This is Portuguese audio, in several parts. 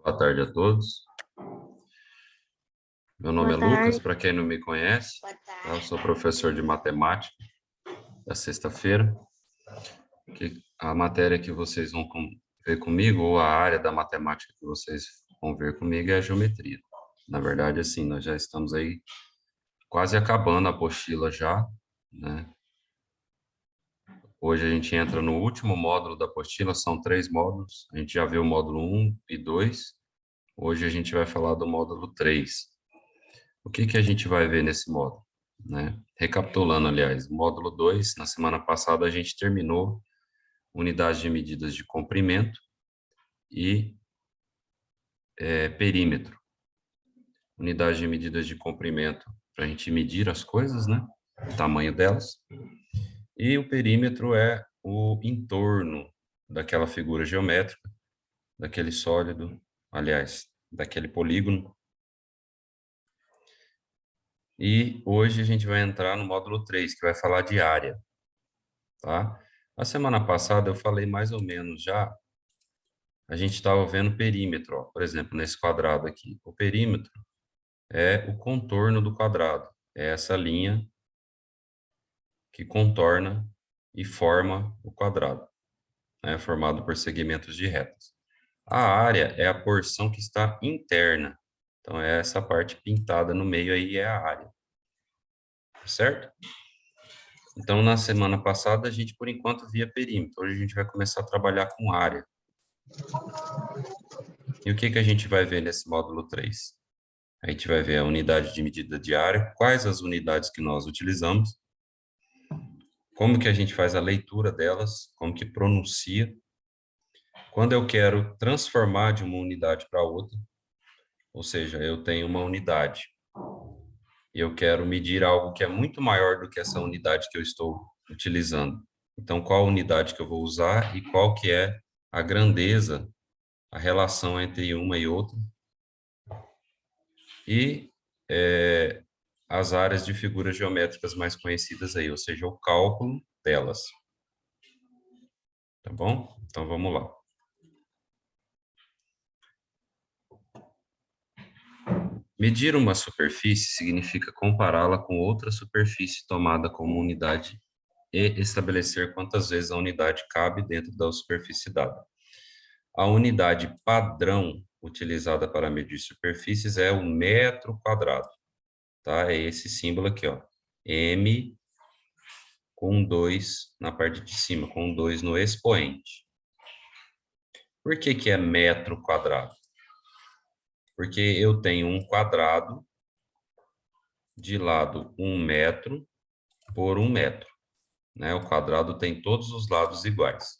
Boa tarde a todos. Meu nome Boa é Lucas, tarde. para quem não me conhece, Boa tarde. eu sou professor de matemática da sexta-feira. A matéria que vocês vão ver comigo, ou a área da matemática que vocês vão ver comigo, é a geometria. Na verdade, assim, nós já estamos aí quase acabando a apostila já, né? Hoje a gente entra no último módulo da apostila, são 3 módulos. A gente já viu o módulo 1 e 2. Hoje a gente vai falar do módulo 3. O que a gente vai ver nesse módulo, né? Recapitulando, aliás, módulo 2, na semana passada a gente terminou unidades de medidas de comprimento e perímetro. Unidade de medidas de comprimento para a gente medir as coisas, né? O tamanho delas. E o perímetro é o entorno daquela figura geométrica, daquele sólido, aliás, daquele polígono. E hoje a gente vai entrar no módulo 3, que vai falar de área, tá? A semana passada eu falei mais ou menos já, a gente estava vendo perímetro, ó, por exemplo, nesse quadrado aqui. O perímetro é o contorno do quadrado, é essa linha que contorna e forma o quadrado, né, formado por segmentos de retas. A área é a porção que está interna, então é essa parte pintada no meio aí é a área, certo? Então, na semana passada, a gente, por enquanto, via perímetro. Hoje a gente vai começar a trabalhar com área. E o que a gente vai ver nesse módulo 3? A gente vai ver a unidade de medida de área, quais as unidades que nós utilizamos, como que a gente faz a leitura delas, como que pronuncia. Quando eu quero transformar de uma unidade para outra, ou seja, eu tenho uma unidade e eu quero medir algo que é muito maior do que essa unidade que eu estou utilizando. Então, qual unidade que eu vou usar e qual que é a grandeza, a relação entre uma e outra. E as áreas de figuras geométricas mais conhecidas aí, ou seja, o cálculo delas. Tá bom? Então, vamos lá. Medir uma superfície significa compará-la com outra superfície tomada como unidade e estabelecer quantas vezes a unidade cabe dentro da superfície dada. A unidade padrão utilizada para medir superfícies é o metro quadrado, tá? É esse símbolo aqui, ó. M com 2 na parte de cima, com 2 no expoente. Por que é metro quadrado? Porque eu tenho um quadrado de lado 1 metro por 1 metro, né? O quadrado tem todos os lados iguais,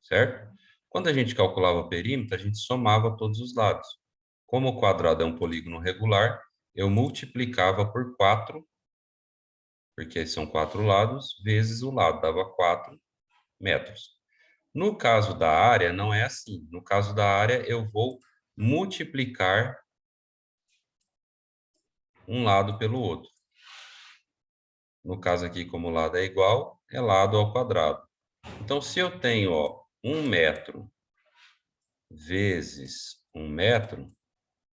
certo? Quando a gente calculava o perímetro, a gente somava todos os lados. Como o quadrado é um polígono regular, eu multiplicava por 4, porque são 4 lados, vezes o lado, dava 4 metros. No caso da área, não é assim. No caso da área, eu vou multiplicar um lado pelo outro. No caso aqui, como o lado é igual, é lado ao quadrado. Então, se eu tenho, ó, 1 metro vezes 1 metro, o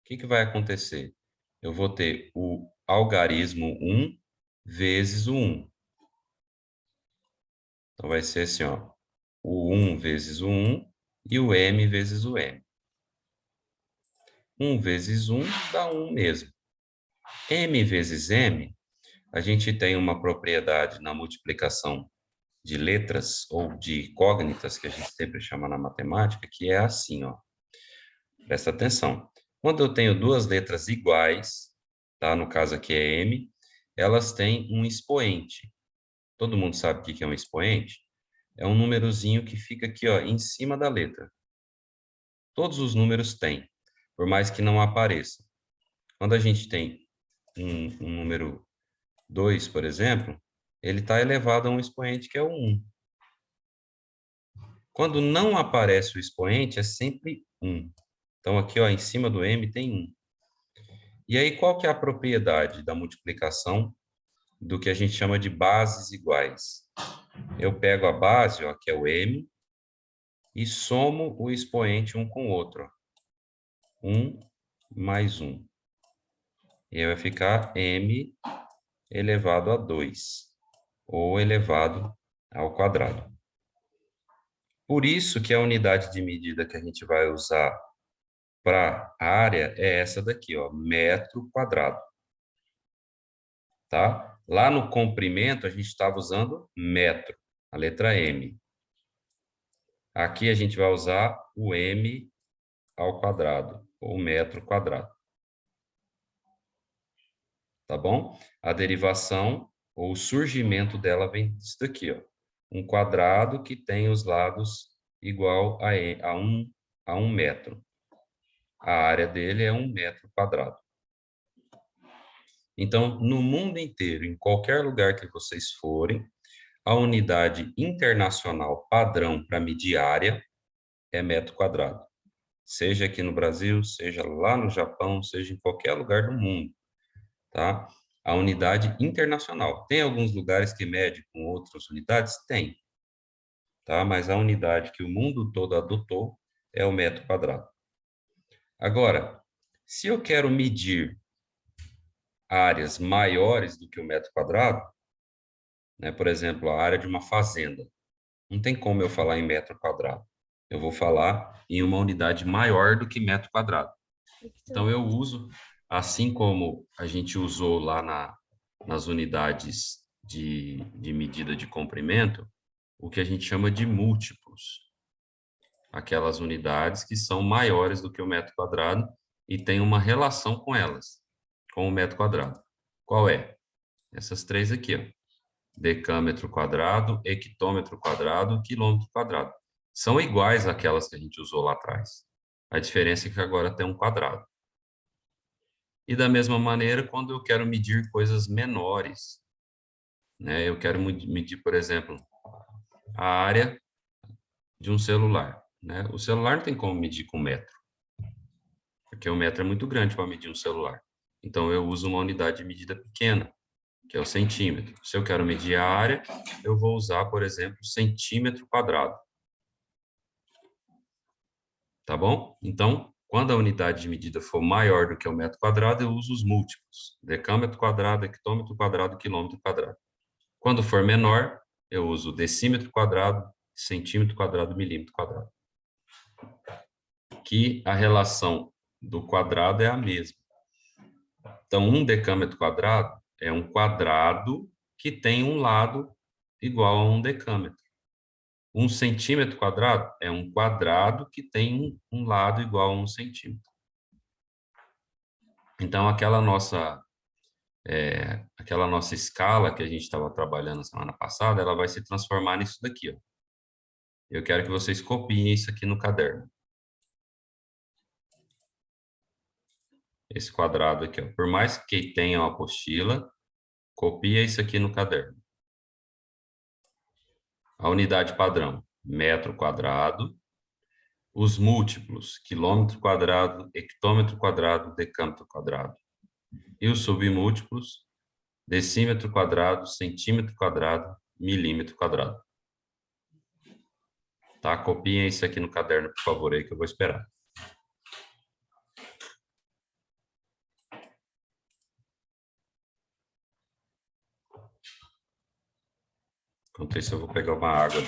que vai acontecer? Eu vou ter o algarismo 1 vezes o 1. Então, vai ser assim, ó, o 1 vezes o 1 e o m vezes o m. 1 vezes 1 dá 1 mesmo. M vezes m, a gente tem uma propriedade na multiplicação de letras ou de incógnitas, que a gente sempre chama na matemática, que é assim, ó. Presta atenção. Quando eu tenho duas letras iguais, tá? No caso aqui é M, elas têm um expoente. Todo mundo sabe o que é um expoente? É um númerozinho que fica aqui, ó, em cima da letra. Todos os números têm, por mais que não apareça. Quando a gente tem um número 2, por exemplo, ele está elevado a um expoente que é o 1. Quando não aparece o expoente, é sempre 1. Então, aqui, ó, em cima do m tem 1. E aí, qual que é a propriedade da multiplicação do que a gente chama de bases iguais? Eu pego a base, ó, que é o m, e somo o expoente um com o outro. Ó. 1 mais 1. E aí vai ficar m elevado a 2, ou elevado ao quadrado. Por isso que a unidade de medida que a gente vai usar para a área é essa daqui, ó, metro quadrado. Tá? Lá no comprimento, a gente estava usando metro, a letra M. Aqui a gente vai usar o m ao quadrado, ou metro quadrado. Tá bom? A derivação, ou o surgimento dela vem disso daqui, ó. Um quadrado que tem os lados igual a um metro. A área dele é 1 metro quadrado. Então, no mundo inteiro, em qualquer lugar que vocês forem, a unidade internacional padrão para medir área é metro quadrado. Seja aqui no Brasil, seja lá no Japão, seja em qualquer lugar do mundo, tá? A unidade internacional. Tem alguns lugares que mede com outras unidades? Tem, tá? Mas a unidade que o mundo todo adotou é o metro quadrado. Agora, se eu quero medir áreas maiores do que o metro quadrado, né? Por exemplo, a área de uma fazenda. Não tem como eu falar em metro quadrado. Eu vou falar em uma unidade maior do que metro quadrado. Então, eu uso, assim como a gente usou lá nas unidades de medida de comprimento, o que a gente chama de múltiplos. Aquelas unidades que são maiores do que o metro quadrado e tem uma relação com elas, com o metro quadrado. Qual é? Essas três aqui, ó. Decâmetro quadrado, hectômetro quadrado, quilômetro quadrado. São iguais àquelas que a gente usou lá atrás. A diferença é que agora tem um quadrado. E da mesma maneira, quando eu quero medir coisas menores, né? Eu quero medir, por exemplo, a área de um celular, né? O celular não tem como medir com metro, porque o metro é muito grande para medir um celular. Então, eu uso uma unidade de medida pequena, que é o centímetro. Se eu quero medir a área, eu vou usar, por exemplo, centímetro quadrado. Tá bom? Então, quando a unidade de medida for maior do que o metro quadrado, eu uso os múltiplos. Decâmetro quadrado, hectômetro quadrado, quilômetro quadrado. Quando for menor, eu uso decímetro quadrado, centímetro quadrado, milímetro quadrado. Que a relação do quadrado é a mesma. Então, um decâmetro quadrado é um quadrado que tem um lado igual a um decâmetro. Um centímetro quadrado é um quadrado que tem um lado igual a um centímetro. Então, aquela nossa escala que a gente estava trabalhando semana passada, ela vai se transformar nisso daqui, ó. Eu quero que vocês copiem isso aqui no caderno. Esse quadrado aqui, ó. Por mais que tenha uma apostila, copia isso aqui no caderno. A unidade padrão, metro quadrado. Os múltiplos, quilômetro quadrado, hectômetro quadrado, decâmetro quadrado. E os submúltiplos, decímetro quadrado, centímetro quadrado, milímetro quadrado. Tá? Copiem isso aqui no caderno, por favor, aí que eu vou esperar. Enquanto isso, eu vou pegar uma água.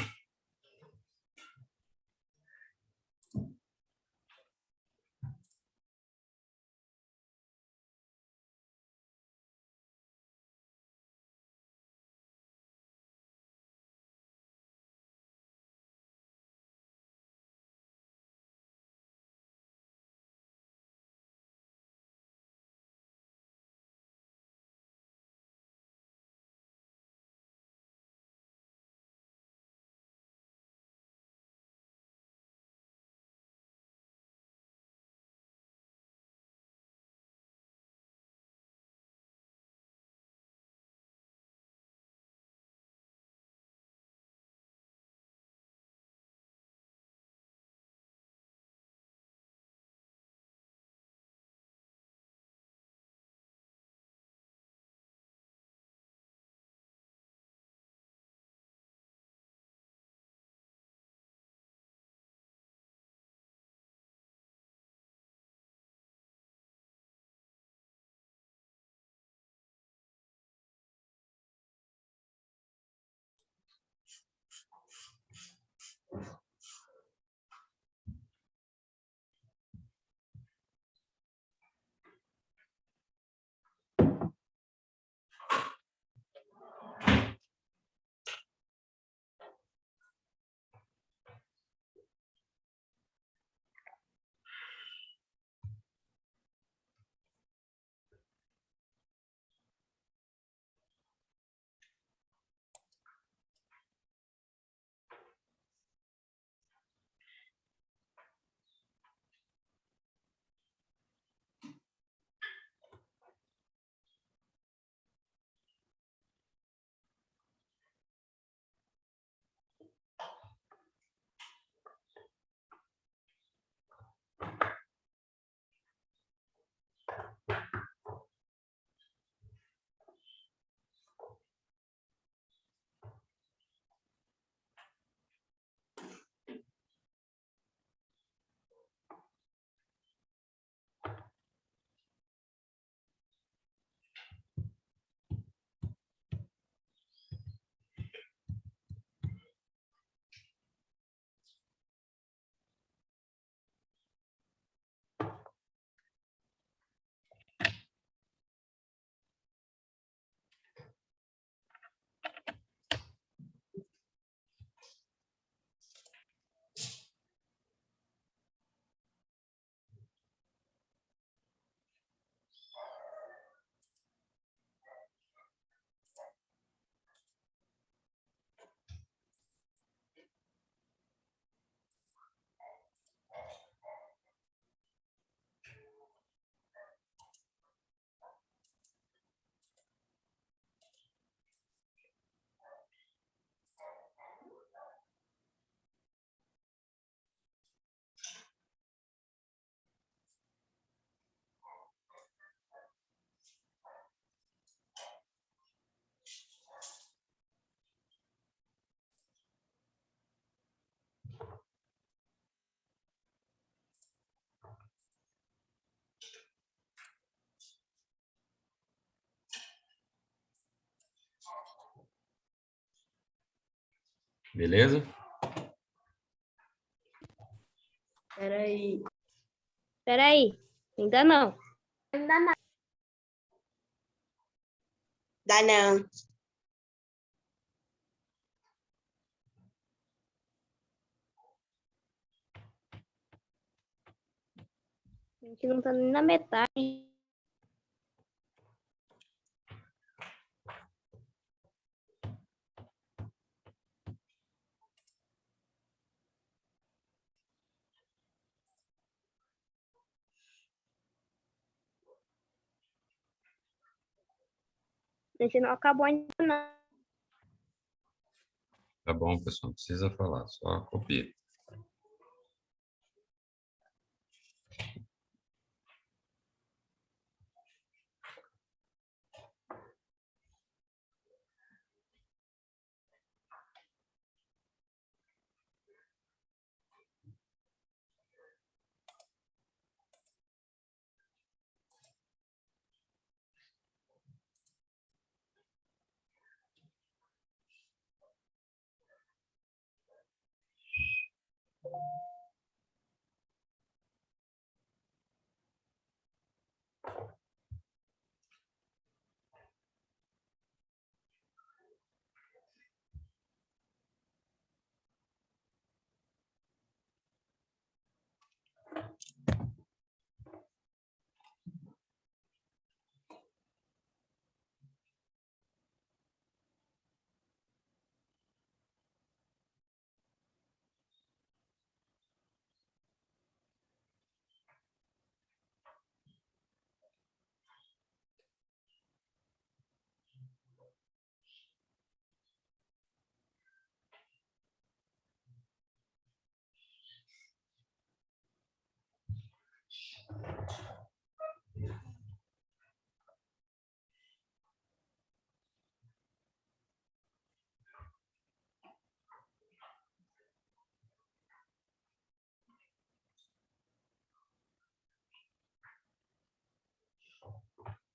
Beleza? Peraí. Peraí, ainda não. Ainda não. Dá não. A gente não tá nem na metade. A gente não acabou ainda não. Tá bom, pessoal, não precisa falar, só copia.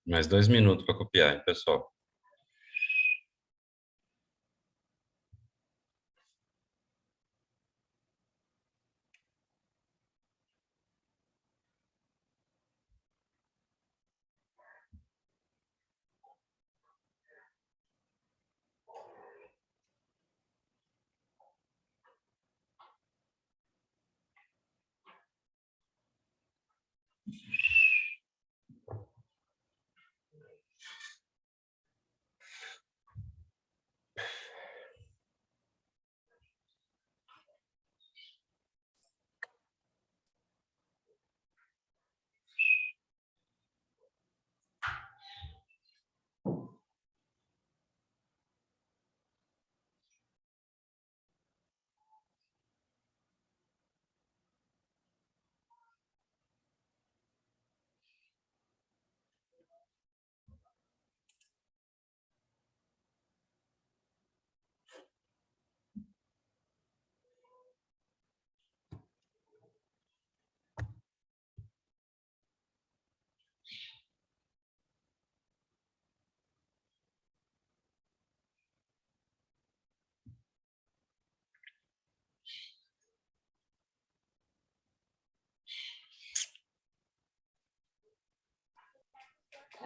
Mais 2 minutos para copiar, hein, pessoal?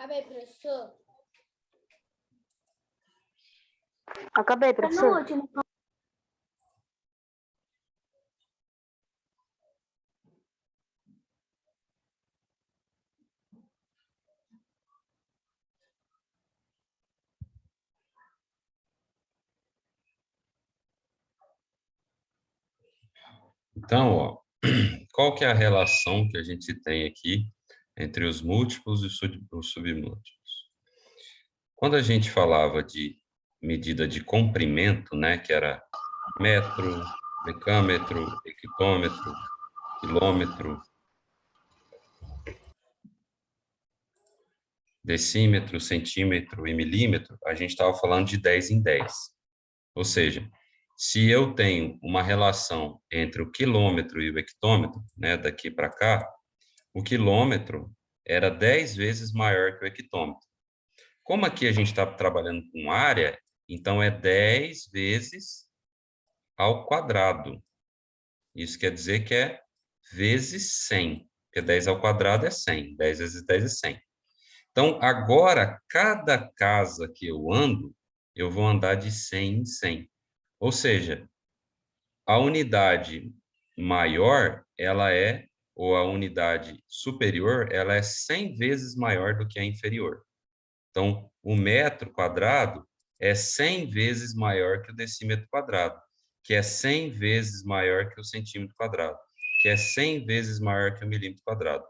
Acabei, professor. Acabei, Tá no professor. último. Então, ó, qual que é a relação que a gente tem aqui entre os múltiplos e os submúltiplos? Quando a gente falava de medida de comprimento, né, que era metro, decâmetro, hectômetro, quilômetro, decímetro, centímetro e milímetro, a gente estava falando de 10 em 10. Ou seja, se eu tenho uma relação entre o quilômetro e o hectômetro, né, daqui para cá, o quilômetro era 10 vezes maior que o hectômetro. Como aqui a gente está trabalhando com área, então é 10 vezes ao quadrado. Isso quer dizer que é vezes 100, porque 10 ao quadrado é 100, 10 vezes 10 é 100. Então, agora, cada casa que eu ando, eu vou andar de 100 em 100. Ou seja, a unidade maior, ou a unidade superior, ela é 100 vezes maior do que a inferior. Então, o metro quadrado é 100 vezes maior que o decímetro quadrado, que é 100 vezes maior que o centímetro quadrado, que é 100 vezes maior que o milímetro quadrado.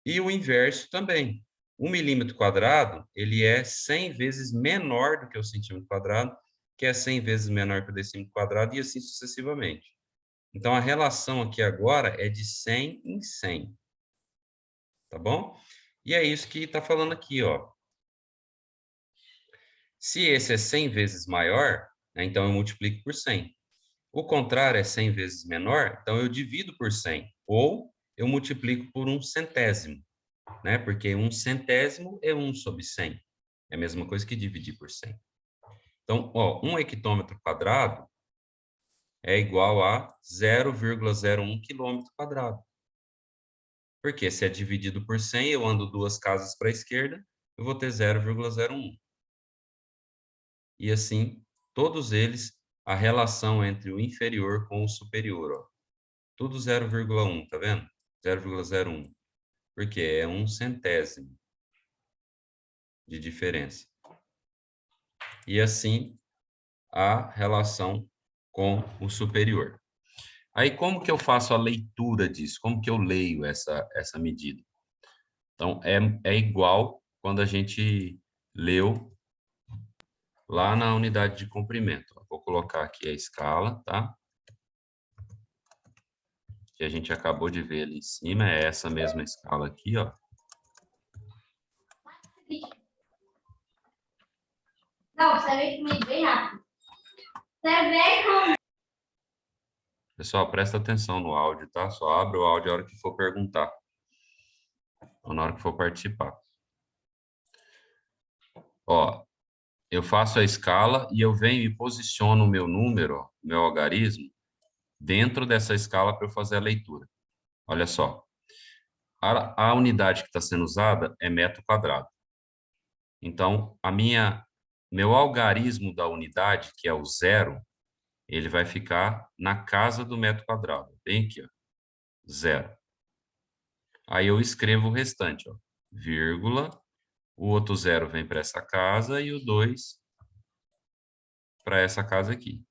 E o inverso também. Um milímetro quadrado, ele é 100 vezes menor do que o centímetro quadrado, que é 100 vezes menor que o decímetro quadrado, e assim sucessivamente. Então, a relação aqui agora é de 100 em 100. Tá bom? E é isso que está falando aqui, ó. Se esse é 100 vezes maior, né, então eu multiplico por 100. O contrário é 100 vezes menor, então eu divido por 100. Ou eu multiplico por 1/100, né? Porque 1/100 é 1 sobre 100. É a mesma coisa que dividir por 100. Então, ó, 1 hectômetro quadrado é igual a 0,01 quilômetro quadrado. Porque se é dividido por 100, eu ando 2 casas para a esquerda, eu vou ter 0,01. E assim, todos eles, a relação entre o inferior com o superior, ó. Tudo 0,1, tá vendo? 0,01. Porque é 1/100 de diferença. E assim, a relação com o superior. Aí, como que eu faço a leitura disso? Como que eu leio essa medida? Então, é igual quando a gente leu lá na unidade de comprimento. Vou colocar aqui a escala, tá? Que a gente acabou de ver ali em cima, é essa mesma escala aqui, ó. Não, você vem comigo bem rápido. Você vem com... Pessoal, presta atenção no áudio, tá? Só abre o áudio a hora que for perguntar. Ou na hora que for participar. Ó, eu faço a escala e eu venho e posiciono o meu número, ó, meu algarismo, dentro dessa escala para eu fazer a leitura. Olha só. A unidade que está sendo usada é metro quadrado. Então, meu algarismo da unidade, que é o 0, ele vai ficar na casa do metro quadrado. Bem aqui, ó. 0. Aí eu escrevo o restante, ó. Vírgula. O outro 0 vem para essa casa e o 2 para essa casa aqui.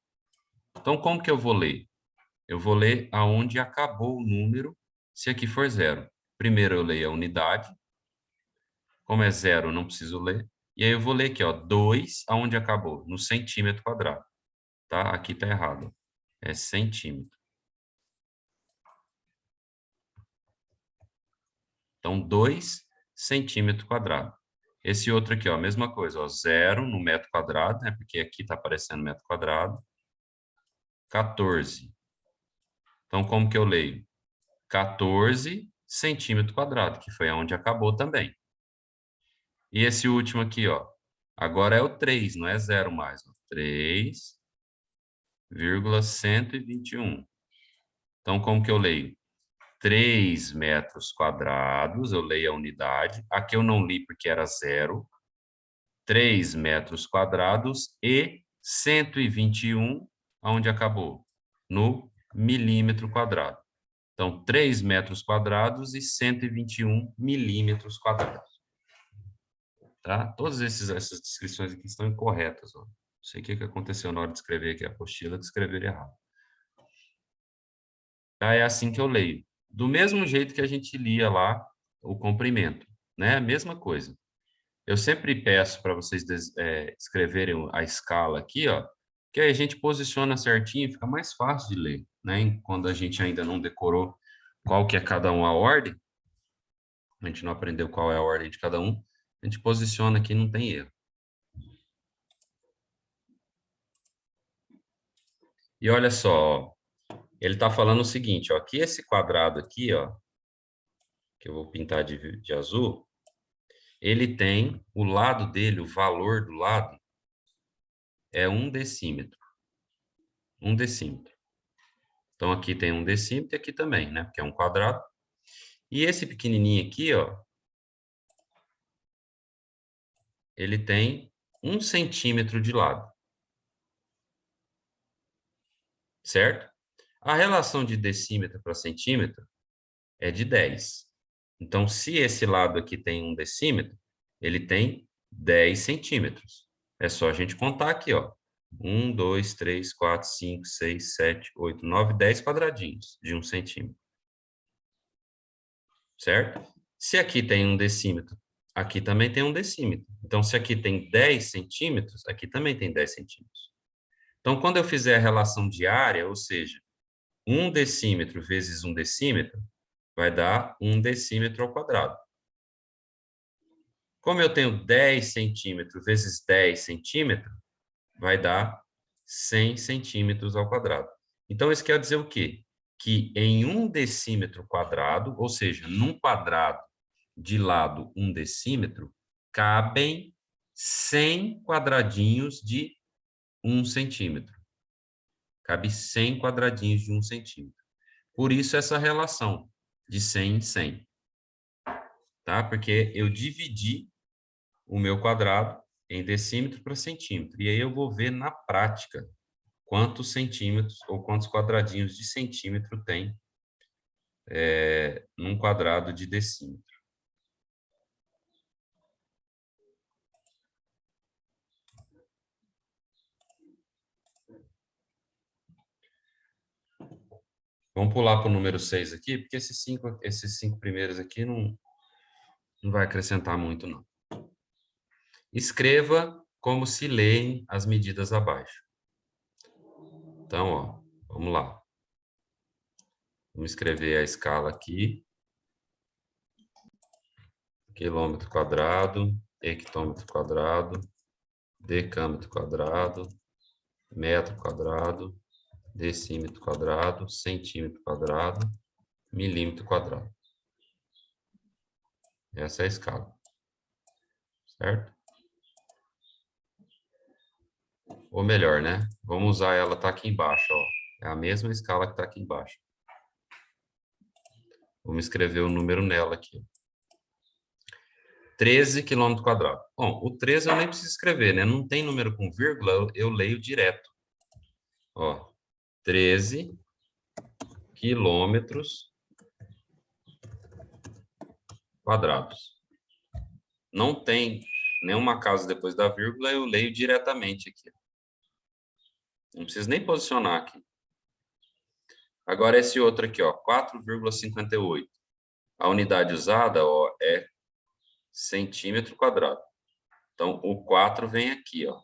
Então, como que eu vou ler? Eu vou ler aonde acabou o número, se aqui for 0. Primeiro eu leio a unidade. Como é 0, não preciso ler. E aí eu vou ler aqui, ó, 2, aonde acabou? No centímetro quadrado. Tá? Aqui tá errado. É centímetro. Então, 2 centímetros quadrados. Esse outro aqui, ó, a mesma coisa, ó, 0 no metro quadrado, né? Porque aqui tá aparecendo metro quadrado. 14. Então, como que eu leio? 14 centímetros quadrados, que foi aonde acabou também. E esse último aqui, ó, agora é o 3, não é 0 mais. 3,121. Então, como que eu leio? 3 metros quadrados, eu leio a unidade. Aqui eu não li porque era 0. 3 metros quadrados e 121, aonde acabou? No milímetro quadrado. Então, 3 metros quadrados e 121 milímetros quadrados. Tá? Todas essas descrições aqui estão incorretas. Ó. Não sei o que aconteceu na hora de escrever aqui a apostila, que escreveram errado. Tá? É assim que eu leio. Do mesmo jeito que a gente lia lá o comprimento, né? Mesma coisa. Eu sempre peço para vocês escreverem a escala aqui, ó, que aí a gente posiciona certinho, fica mais fácil de ler, né? Quando a gente ainda não decorou qual que é cada um a ordem, a gente não aprendeu qual é a ordem de cada um, a gente posiciona aqui, não tem erro. E olha só, ó, ele está falando o seguinte, ó, que esse quadrado aqui, ó, que eu vou pintar de azul, ele tem o lado dele, o valor do lado, é 1 decímetro. 1 decímetro. Então, aqui tem 1 decímetro e aqui também, né? Porque é um quadrado. E esse pequenininho aqui, ó, ele tem 1 centímetro de lado. Certo? A relação de decímetro para centímetro é de 10. Então, se esse lado aqui tem 1 decímetro, ele tem 10 centímetros. É só a gente contar aqui, ó. 1, 2, 3, 4, 5, 6, 7, 8, 9, 10 quadradinhos de 1 centímetro. Certo? Se aqui tem 1 decímetro, aqui também tem 1 decímetro. Então, se aqui tem 10 centímetros, aqui também tem 10 centímetros. Então, quando eu fizer a relação de área, ou seja, 1 decímetro vezes 1 decímetro, vai dar 1 decímetro ao quadrado. Como eu tenho 10 centímetros vezes 10 centímetros, vai dar 100 centímetros ao quadrado. Então, isso quer dizer o quê? Que em 1 decímetro quadrado, ou seja, num quadrado de lado 1 decímetro, cabem 100 quadradinhos de 1 centímetro. Cabe 100 quadradinhos de 1 centímetro. Por isso, essa relação de 100 em 100. Tá? Porque eu dividi o meu quadrado em decímetro para centímetro. E aí eu vou ver na prática quantos centímetros ou quantos quadradinhos de centímetro tem num quadrado de decímetro. Vamos pular para o número 6 aqui, porque esses cinco primeiros aqui não vai acrescentar muito, não. Escreva como se leem as medidas abaixo. Então, ó, vamos lá. Vamos escrever a escala aqui. Quilômetro quadrado, hectômetro quadrado, decâmetro quadrado, metro quadrado, decímetro quadrado, centímetro quadrado, milímetro quadrado. Essa é a escala. Certo? Ou melhor, né? Vamos usar ela, tá aqui embaixo, ó. É a mesma escala que tá aqui embaixo. Vamos escrever o número nela aqui. 13 quilômetros quadrados. Bom, o 13 eu nem preciso escrever, né? Não tem número com vírgula, eu leio direto. Ó, 13 quilômetros quadrados. Não tem nenhuma casa depois da vírgula, eu leio diretamente aqui. Não preciso nem posicionar aqui. Agora esse outro aqui, ó, 4,58. A unidade usada, ó, é centímetro quadrado. Então, o 4 vem aqui, ó,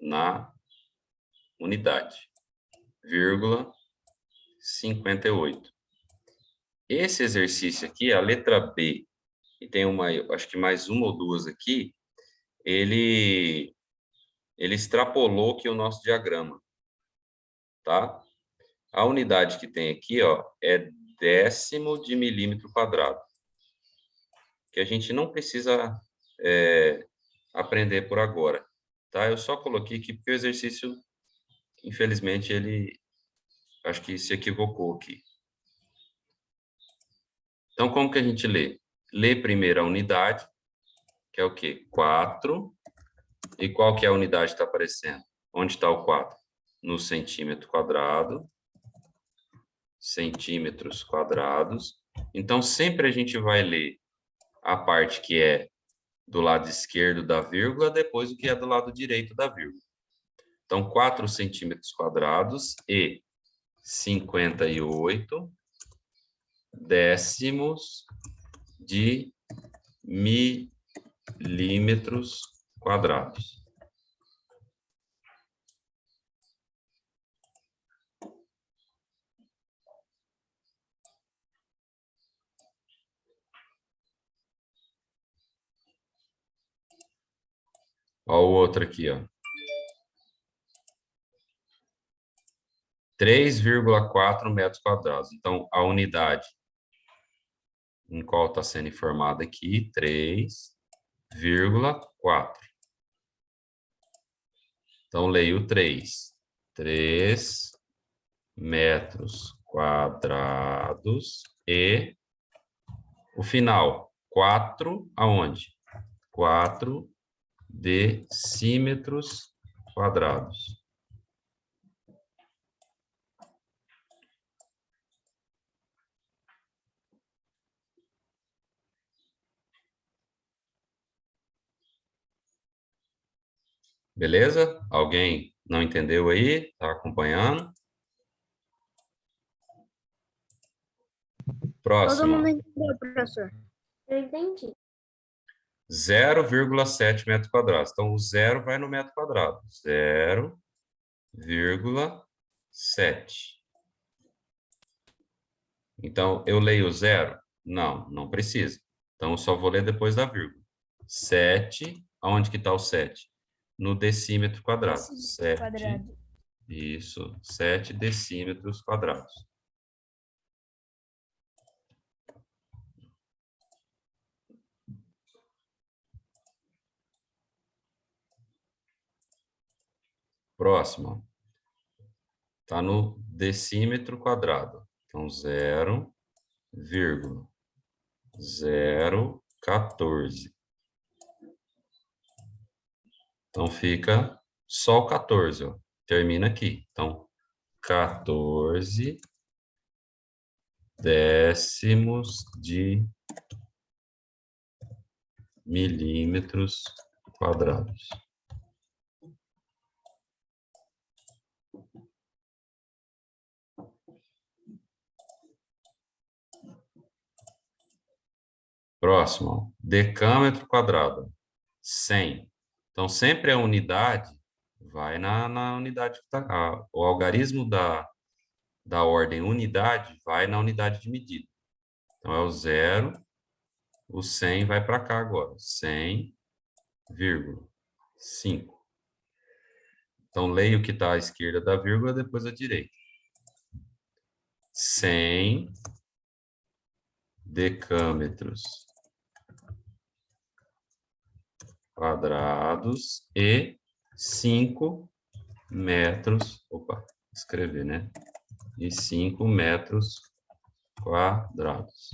na unidade, vírgula 58. Esse exercício aqui, a letra B, e tem uma, acho que mais uma ou duas aqui, ele extrapolou aqui o nosso diagrama, tá? A unidade que tem aqui, ó, é décimo de milímetro quadrado, que a gente não precisa aprender por agora, tá? Eu só coloquei aqui porque o exercício, infelizmente, ele acho que se equivocou aqui. Então, como que a gente lê? Lê primeiro a unidade, que é o quê? 4. E qual que é a unidade que está aparecendo? Onde está o 4? No centímetro quadrado. Centímetros quadrados. Então, sempre a gente vai ler a parte que é do lado esquerdo da vírgula, depois o que é do lado direito da vírgula. Então, 4 centímetros quadrados e 58 décimos de milímetros quadrados. Olha o outro aqui, ó. 3,4 metros quadrados. Então, a unidade em qual está sendo informada aqui, 3,4. Então, leio 3. 3 metros quadrados e o final, 4 aonde? 4 decímetros quadrados. Beleza? Alguém não entendeu aí? Está acompanhando? Todo mundo Próximo. entendeu, professor? Eu entendi. 0,7 metros quadrados. Então, o zero vai no metro quadrado. 0,7. Então, eu leio zero? Não, não precisa. Então, eu só vou ler depois da vírgula. 7, aonde que está o 7? No decímetro quadrado. 7, isso, 7 decímetros quadrados. Próximo. Está no decímetro quadrado. Então, 0,014. Então, fica só o 14, ó. Termina aqui. Então, 14 décimos de milímetros quadrados. Próximo, decâmetro quadrado, 100. Então, sempre a unidade vai na unidade que está. O algarismo da ordem unidade vai na unidade de medida. Então, é o 0, o 100 vai para cá agora. 100,5. Então, leio o que está à esquerda da vírgula, depois à direita. 100 decâmetros quadrados e 5 metros, escrever, né? E 5 metros quadrados.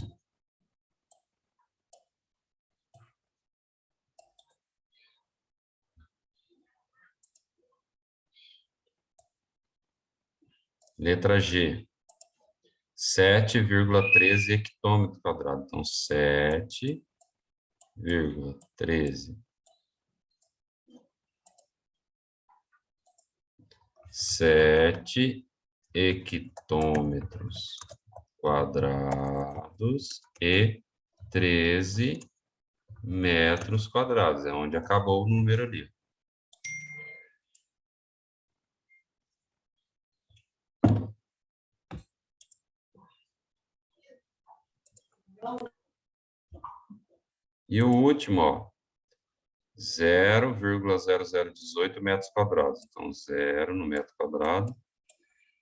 Letra G. 7,13 hectômetro quadrado. Então, 7,13. 7 hectômetros quadrados e 13 metros quadrados. É onde acabou o número ali. E o último, ó, 0,0018 metros quadrados. Então, 0 no metro quadrado,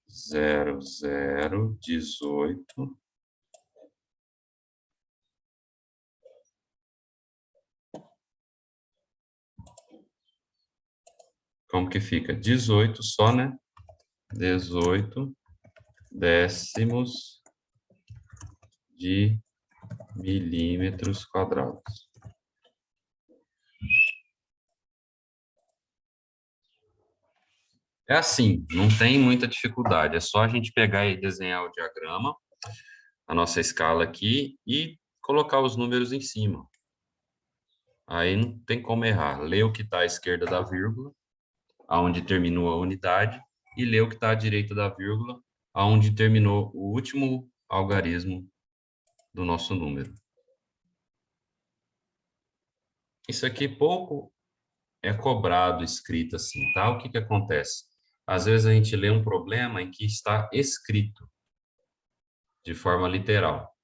0,018. Como que fica? 18 só, né? 18 décimos de milímetros quadrados. É assim, não tem muita dificuldade. É só a gente pegar e desenhar o diagrama, a nossa escala aqui, e colocar os números em cima. Aí não tem como errar. Lê o que está à esquerda da vírgula, aonde terminou a unidade, e lê o que está à direita da vírgula, aonde terminou o último algarismo do nosso número. Isso aqui pouco é cobrado, escrito assim, tá? O que que acontece? Às vezes a gente lê um problema em que está escrito de forma literal,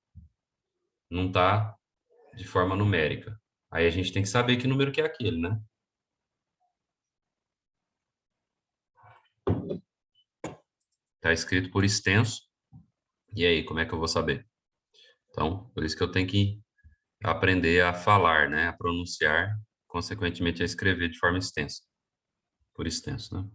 não está de forma numérica. Aí a gente tem que saber que número que é aquele, né? Está escrito por extenso. E aí, como é que eu vou saber? Então, por isso que eu tenho que aprender a falar, né? A pronunciar, consequentemente a escrever de forma extensa. por extenso, né?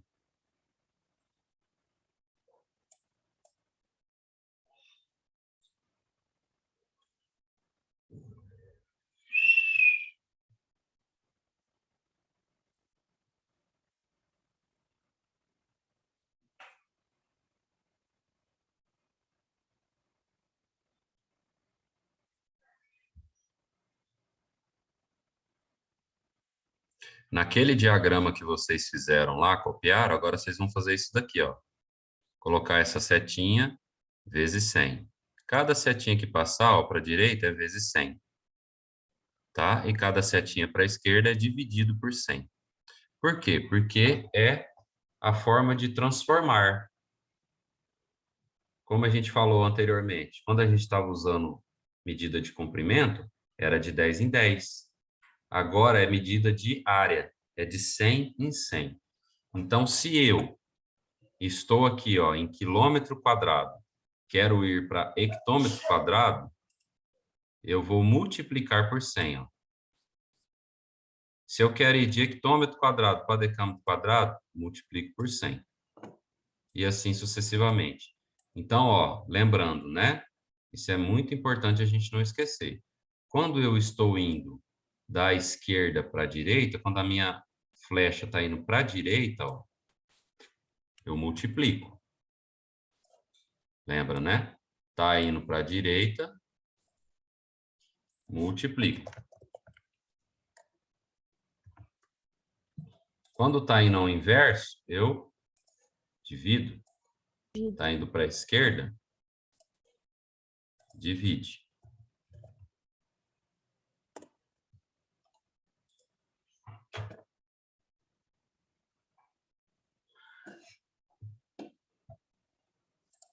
Naquele diagrama que vocês fizeram lá, copiaram, agora vocês vão fazer isso daqui, ó. Colocar essa setinha vezes 100. Cada setinha que passar, para a direita, é vezes 100. Tá? E cada setinha para a esquerda é dividido por 100. Por quê? Porque é a forma de transformar. Como a gente falou anteriormente, quando a gente estava usando medida de comprimento, era de 10 em 10. Agora é medida de área, é de 100 em 100. Então, se eu estou aqui, ó, em quilômetro quadrado, quero ir para hectômetro quadrado, eu vou multiplicar por 100, ó. Se eu quero ir de hectômetro quadrado para decâmetro quadrado, multiplico por 100. E assim sucessivamente. Então, ó, lembrando, né? Isso é muito importante a gente não esquecer. Quando eu estou indo da esquerda para a direita, quando a minha flecha está indo para a direita, ó, eu multiplico. Lembra, né? Está indo para a direita, multiplico. Quando está indo ao inverso, eu divido. Está indo para a esquerda, divide.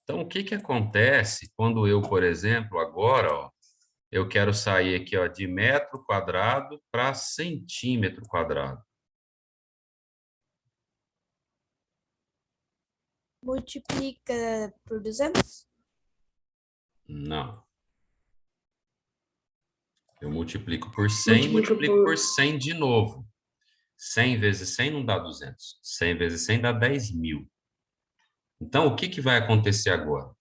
Então, o que que acontece quando eu, por exemplo, agora, ó, eu quero sair aqui, ó, de metro quadrado para centímetro quadrado? Multiplica por 200? Não. Eu multiplico por 100, multiplico por 100 de novo. 100 vezes 100 não dá 200. 100 vezes 100 dá 10.000. Então, o que que vai acontecer agora?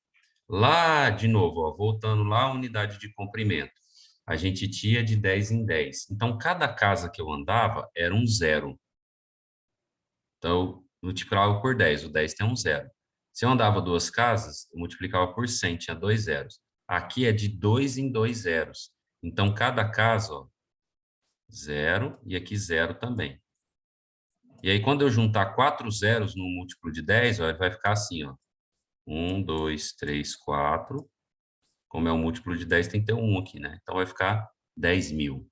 Lá, de novo, ó, voltando lá à unidade de comprimento, a gente tinha de 10 em 10. Então, cada casa que eu andava era um zero. Então, eu multiplicava por 10. O 10 tem um zero. Se eu andava duas casas, eu multiplicava por 100, tinha dois zeros. Aqui é de 2 em 2 zeros. Então, cada casa, ó, zero, e aqui zero também. E aí, quando eu juntar 4 zeros no múltiplo de 10, ó, vai ficar assim, ó. 1, 2, 3, 4. Como é um múltiplo de 10, tem que ter um aqui, né? Então, vai ficar 10.000.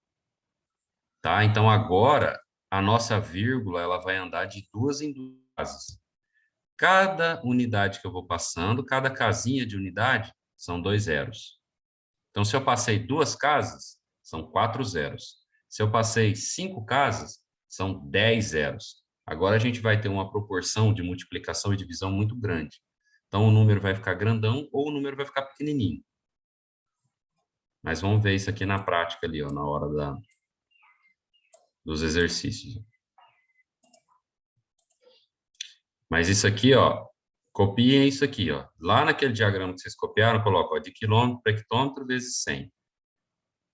Tá? Então, agora, a nossa vírgula, ela vai andar de duas em duas casas. Cada unidade que eu vou passando, cada casinha de unidade, são 2 zeros. Então, se eu passei 2 casas, são 4 zeros. Se eu passei 5 casas, são 10 zeros. Agora, a gente vai ter uma proporção de multiplicação e divisão muito grande. Então, o número vai ficar grandão ou o número vai ficar pequenininho. Mas vamos ver isso aqui na prática ali, ó, na hora dos exercícios. Mas isso aqui, ó, copiem isso aqui, ó. Lá naquele diagrama que vocês copiaram, coloca, ó, de quilômetro para hectômetro vezes 100.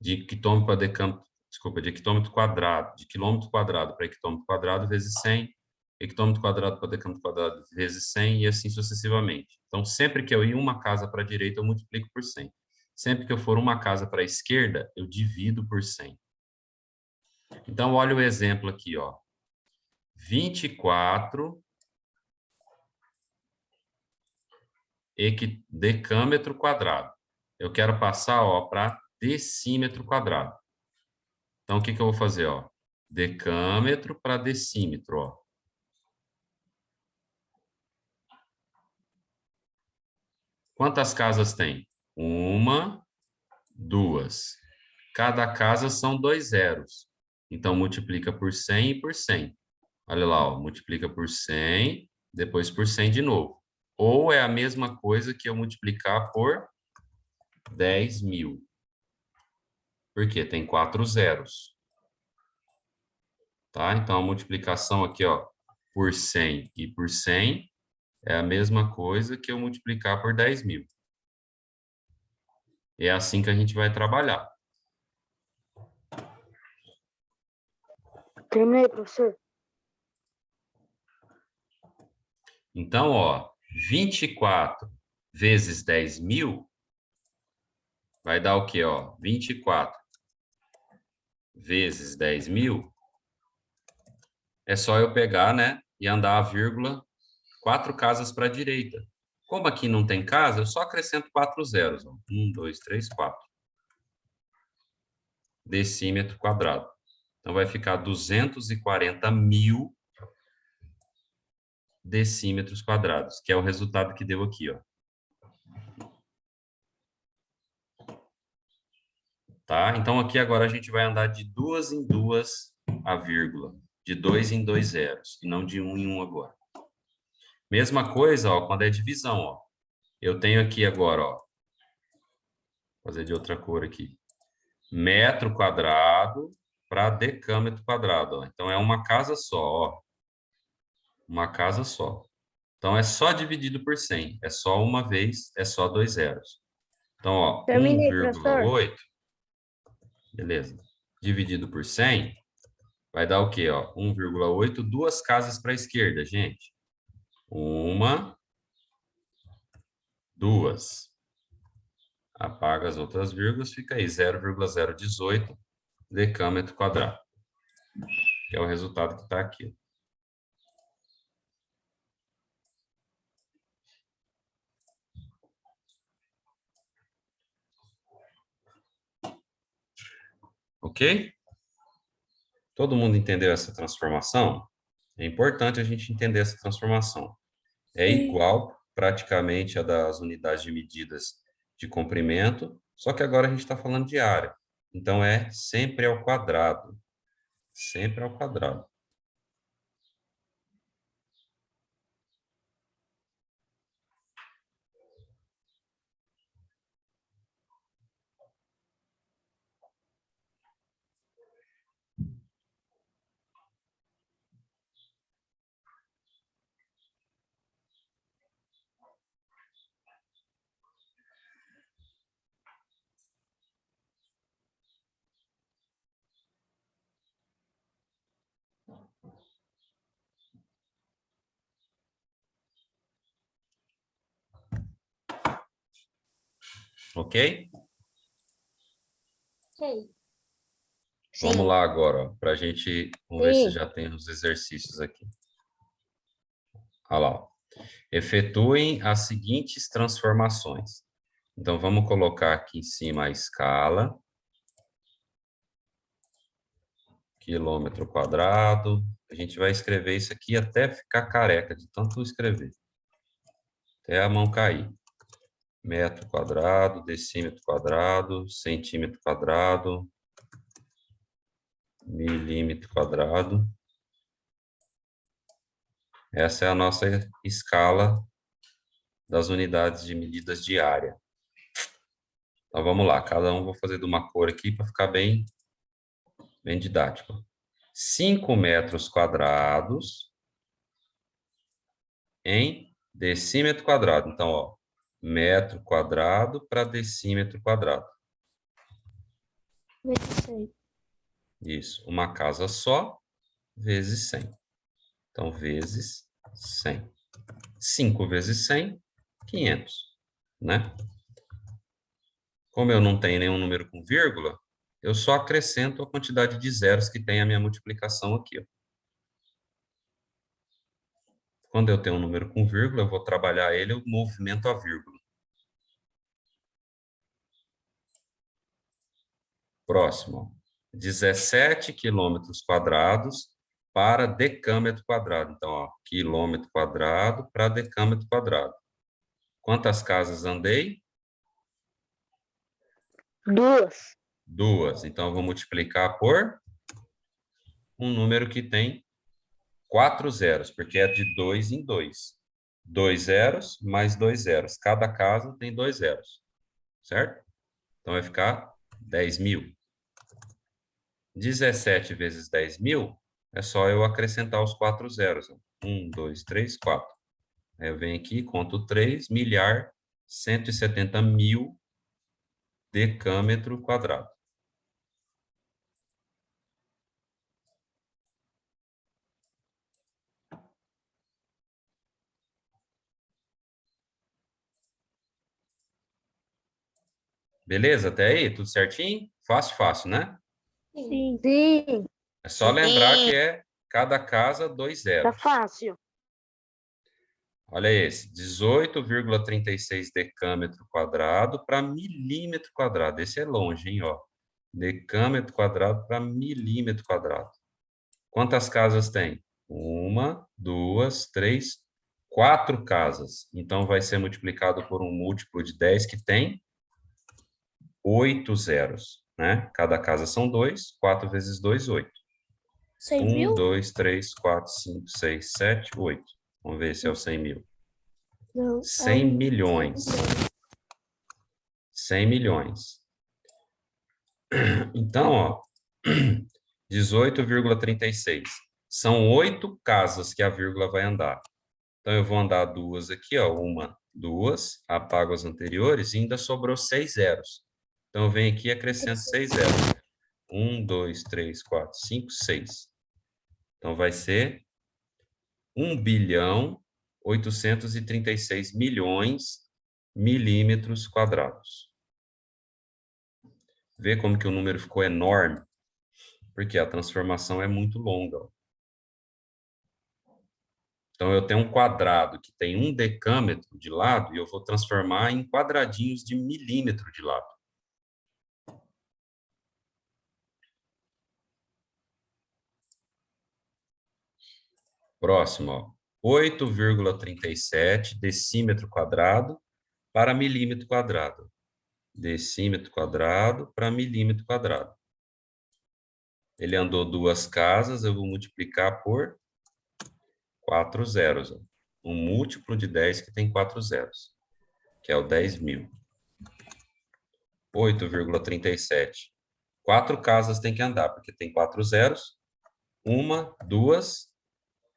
De hectômetro para decâmetro, desculpa, de hectômetro quadrado, de quilômetro quadrado para hectômetro quadrado vezes 100, hectômetro quadrado para decâmetro quadrado vezes 100 e assim sucessivamente. Então, sempre que eu ir uma casa para a direita, eu multiplico por 100. Sempre que eu for uma casa para a esquerda, eu divido por 100. Então, olha o exemplo aqui, ó. 24 decâmetro quadrado. Eu quero passar, ó, para decímetro quadrado. Então, o que que eu vou fazer, ó? Decâmetro para decímetro, ó. Quantas casas tem? Uma, duas. Cada casa são 2 zeros. Então, multiplica por 100 e por 100. Olha lá, ó, multiplica por 100, depois por 100 de novo. Ou é a mesma coisa que eu multiplicar por 10.000. Porque tem 4 zeros. Tá? Então, a multiplicação aqui, ó, por 100 e por 100 é a mesma coisa que eu multiplicar por 10.000. É assim que a gente vai trabalhar. Terminei, professor. Então, ó, 24 vezes 10.000 vai dar o quê, ó? 24 vezes 10.000 é só eu pegar, né, e andar a vírgula 4 casas para a direita. Como aqui não tem casa, eu só acrescento 4 zeros. Ó. 1, 2, 3, 4. Decímetro quadrado. Então, vai ficar 240.000 decímetros quadrados, que é o resultado que deu aqui, ó. Tá? Então, aqui agora a gente vai andar de 2 em 2 a vírgula, de 2 em 2 zeros, e não de 1 em 1 agora. Mesma coisa, ó, quando é divisão, ó. Eu tenho aqui agora, ó, vou fazer de outra cor aqui. Metro quadrado para decâmetro quadrado, ó. Então, é uma casa só, ó. Uma casa só. Então, é só dividido por 100. É só uma vez, é só 2 zeros. Então, ó, Terminei, professor. 1,8, beleza. Dividido por 100, vai dar o quê, ó? 1,8, duas casas para a esquerda, gente. Uma, duas. Apaga as outras vírgulas, fica aí 0,018 decâmetro quadrado. Que é o resultado que está aqui. Ok? Todo mundo entendeu essa transformação? É importante a gente entender essa transformação. É igual praticamente a das unidades de medidas de comprimento, só que agora a gente está falando de área. Então, é sempre ao quadrado. Sempre ao quadrado. Ok? Sim. Vamos lá agora, para a gente... Vamos ver se já tem os exercícios aqui. Olha lá. Ó. Efetuem as seguintes transformações. Então, vamos colocar aqui em cima a escala. Quilômetro quadrado. A gente vai escrever isso aqui até ficar careca de tanto escrever. Até a mão cair. Metro quadrado, decímetro quadrado, centímetro quadrado, milímetro quadrado. Essa é a nossa escala das unidades de medidas de área. Então, vamos lá. Cada um vou fazer de uma cor aqui para ficar bem didático. 5 metros quadrados em decímetro quadrado. Então, ó, metro quadrado para decímetro quadrado. Vezes 100. Isso. Uma casa só, vezes 100. Então, vezes 100. 5 vezes 100, 500, né? Como eu não tenho nenhum número com vírgula, eu só acrescento a quantidade de zeros que tem a minha multiplicação aqui, ó. Quando eu tenho um número com vírgula, eu vou trabalhar ele, eu movimento a vírgula. Próximo. 17 quilômetros quadrados para decâmetro quadrado. Então, ó, quilômetro quadrado para decâmetro quadrado. Quantas casas andei? 2. 2. Então, eu vou multiplicar por um número que tem 4 zeros, porque é de 2 em 2. 2 zeros mais 2 zeros. Cada casa tem 2 zeros, certo? Então, vai ficar 10.000. 17 vezes 10.000 é só eu acrescentar os 4 zeros. 1, 2, 3, 4. Aí eu venho aqui, conto 3, milhar, 170 mil decâmetro quadrado. Beleza? Até aí, tudo certinho? Fácil, fácil, né? Sim. Sim, É só lembrar que é cada casa 2 tá zeros. fácil. Olha esse, 18,36 decâmetro quadrado para milímetro quadrado. Esse é longe, hein, ó. Decâmetro quadrado para milímetro quadrado. Quantas casas tem? 1, 2, 3, 4 casas. Então, vai ser multiplicado por um múltiplo de 10 que tem 8 zeros, né? Cada casa são 2, 4 vezes 2, 8. 100 1, mil? 2, 3, 4, 5, 6, 7, 8. Vamos ver se é o 100 mil. Não. 100 milhões. 100 milhões. Então, ó, 18,36. São 8 casas que a vírgula vai andar. Então, eu vou andar duas aqui, ó. 1, 2, apago as anteriores e ainda sobrou 6 zeros. Então, eu venho aqui e acrescento 6 zeros. 1, 2, 3, 4, 5, 6. Então, vai ser 1 bilhão 836 milhões milímetros quadrados. Vê como que o número ficou enorme? Porque a transformação é muito longa. Ó. Então, eu tenho um quadrado que tem 1 decâmetro de lado e eu vou transformar em quadradinhos de milímetro de lado. Próximo, ó. 8,37 decímetro quadrado para milímetro quadrado. Decímetro quadrado para milímetro quadrado. Ele andou 2 casas, eu vou multiplicar por 4 zeros. Ó. Um múltiplo de 10 que tem 4 zeros, que é o 10 mil. 8,37. 4 casas tem que andar, porque tem 4 zeros. 1, 2,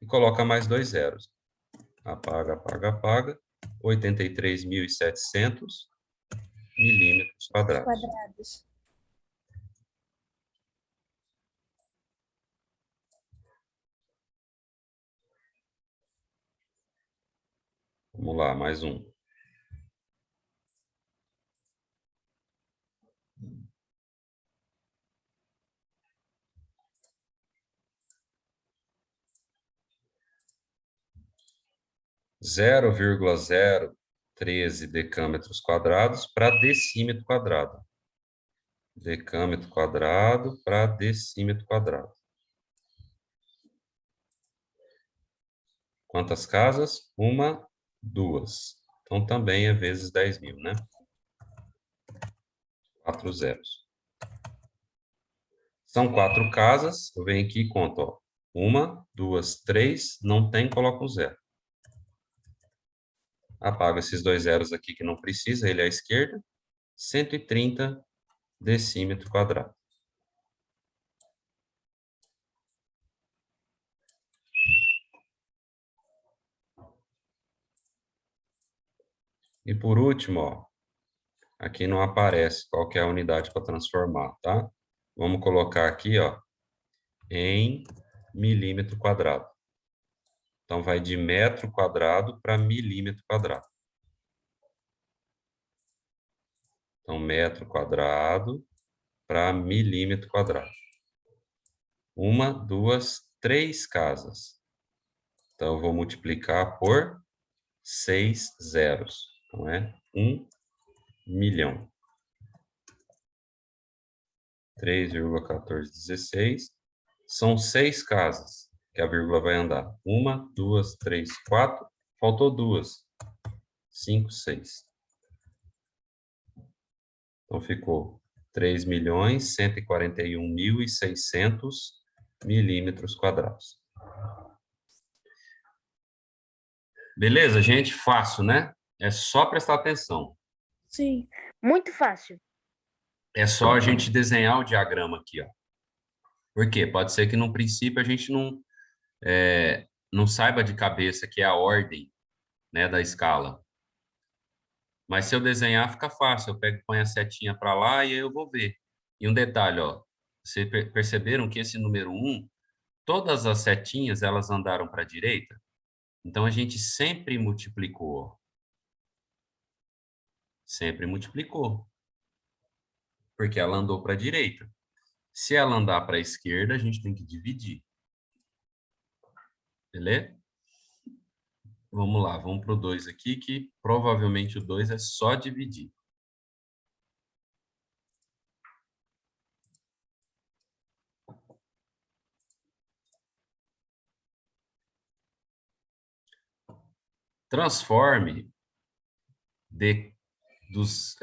e coloca mais 2 zeros. Apaga, apaga, apaga. 83.700 milímetros quadrados. Vamos lá, mais um. Zero vírgula 013 decâmetros quadrados para decímetro quadrado. Decâmetro quadrado para decímetro quadrado. Quantas casas? 1, 2. Então, também é vezes 10 mil, né? 4 zeros. São 4 casas. Eu venho aqui e conto, ó. 1, 2, 3. Não tem, coloco um zero. Apago esses 2 zeros aqui que não precisa, ele é à esquerda. 130 decímetro quadrado. E por último, ó, aqui não aparece qual que é a unidade para transformar, tá? Vamos colocar aqui, ó, em milímetro quadrado. Então, vai de metro quadrado para milímetro quadrado. Então, metro quadrado para milímetro quadrado. 1, 2, 3 casas. Então, eu vou multiplicar por 6 zeros. Então, é 1 milhão. 3,1416. São 6 casas que a vírgula vai andar. 1, 2, 3, 4. Faltou 2. 5, 6. Então, ficou 3.141.600 milímetros quadrados. Beleza, gente? Fácil, né? É só prestar atenção. Sim. Muito fácil. É só a gente desenhar o diagrama aqui, ó. Por quê? Pode ser que no princípio a gente não saiba de cabeça que é a ordem, né, da escala. Mas se eu desenhar, fica fácil. Eu pego e ponho a setinha para lá e aí eu vou ver. E um detalhe, ó, vocês perceberam que esse número 1, todas as setinhas, elas andaram para a direita? Então, a gente sempre multiplicou, ó. Sempre multiplicou. Porque ela andou para a direita. Se ela andar para a esquerda, a gente tem que dividir. Beleza? Vamos lá, vamos para o 2 aqui, que provavelmente o 2 é só dividir. Transforme dos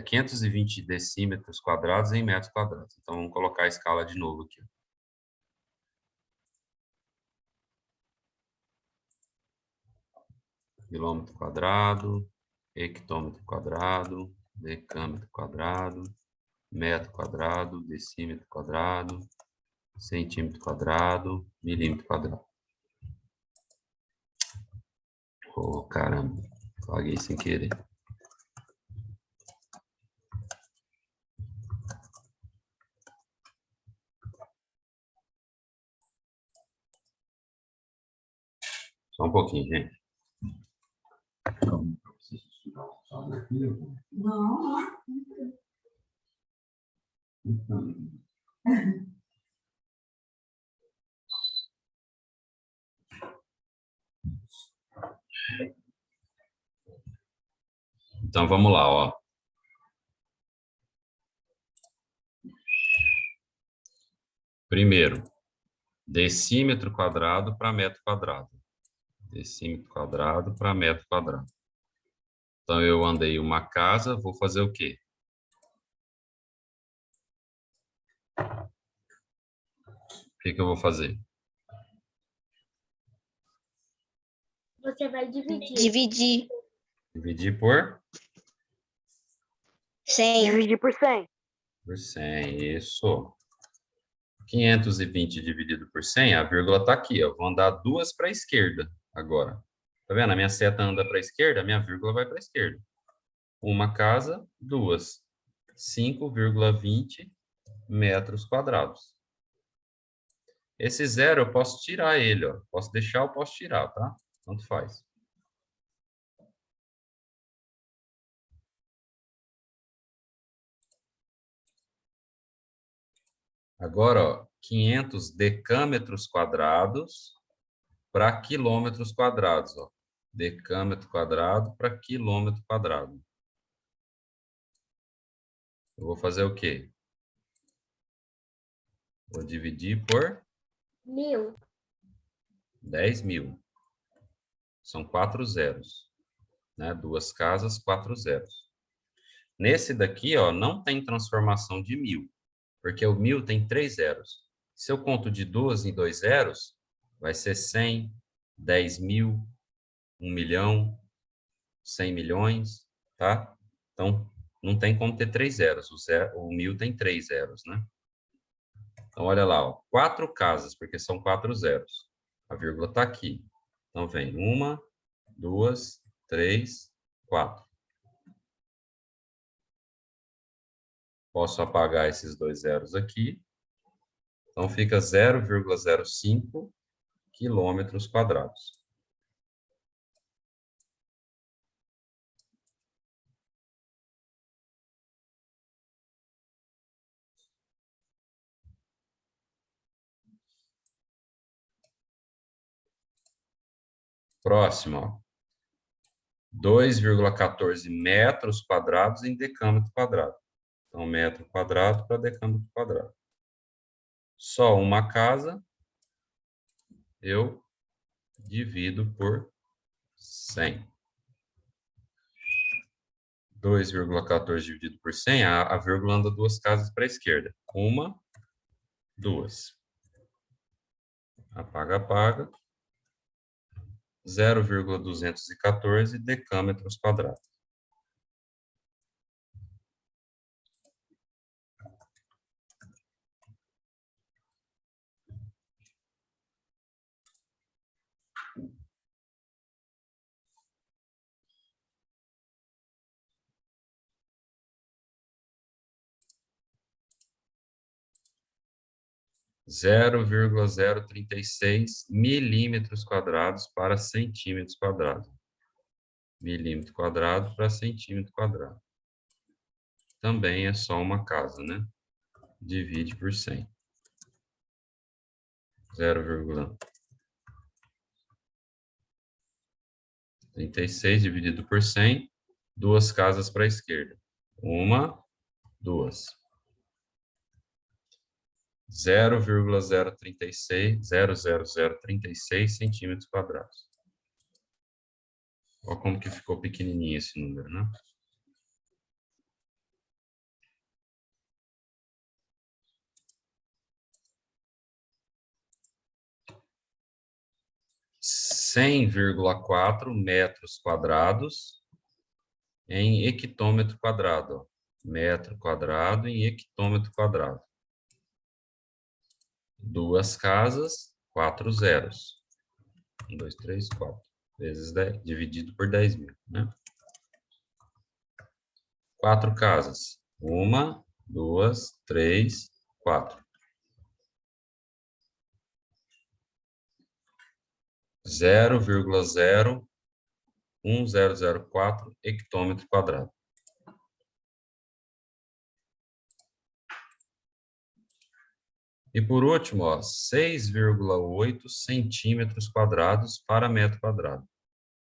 520 decímetros quadrados em metros quadrados. Então, vamos colocar a escala de novo aqui. Quilômetro quadrado, hectômetro quadrado, decâmetro quadrado, metro quadrado, decímetro quadrado, centímetro quadrado, milímetro quadrado. Oh, caramba, apaguei sem querer. Só um pouquinho, gente. Não. Então, vamos lá, ó. Primeiro, decímetro quadrado para metro quadrado. Decímetro quadrado para metro quadrado. Então, eu andei uma casa, vou fazer o quê? O que eu vou fazer? Você vai dividir. Dividir Dividir por 100. Dividir por 100. 100, isso. 520 dividido por 100, a vírgula está aqui. Eu vou andar duas para a esquerda agora. Tá vendo? A minha seta anda para a esquerda, a minha vírgula vai para a esquerda. Uma casa, duas. 5,20 metros quadrados. Esse zero eu posso tirar ele, ó. Posso deixar ou posso tirar, tá? Tanto faz. Agora, ó, 500 decâmetros quadrados para quilômetros quadrados, ó. Decâmetro quadrado para quilômetro quadrado. Eu vou fazer o quê? Vou dividir por 1000. 10.000. São 4 zeros, né? Duas casas, 4 zeros. Nesse daqui, ó, não tem transformação de 1000, porque o 1000 tem 3 zeros. Se eu conto de 2 em 2 zeros, vai ser 100, 10.000, 1 milhão, 100 milhões, tá? Então, não tem como ter 3 zeros. O 1000 tem 3 zeros, né? Então, olha lá, ó, 4 casas, porque são 4 zeros. A vírgula está aqui. Então, vem 1, 2, 3, 4. Posso apagar esses 2 zeros aqui. Então, fica 0,05 quilômetros quadrados. Próximo, ó. 2,14 metros quadrados em decâmetro quadrado. Então, metro quadrado para decâmetro quadrado. Só uma casa, eu divido por 100. 2,14 dividido por 100, a vírgula anda duas casas para a esquerda. Uma, duas. Apaga, apaga. 0,214 decâmetros quadrados. 0,036 milímetros quadrados para centímetros quadrados. Milímetro quadrado para centímetro quadrado. Também é só uma casa, né? Divide por 100. 0,36 dividido por 100. Duas casas para a esquerda. Uma, duas. 0,036 centímetros quadrados. Olha como que ficou pequenininho esse número, né? Cem vírgula quatro metros quadrados em hectômetro quadrado. Ó. Metro quadrado em hectômetro quadrado. Duas casas, 4 zeros. 1, 2, 3, 4. Vezes 10, dividido por 10.000, né? 4 casas. 1, 2, 3, 4. 0,01004 hectômetro quadrado. E por último, ó, 6,8 centímetros quadrados para metro quadrado.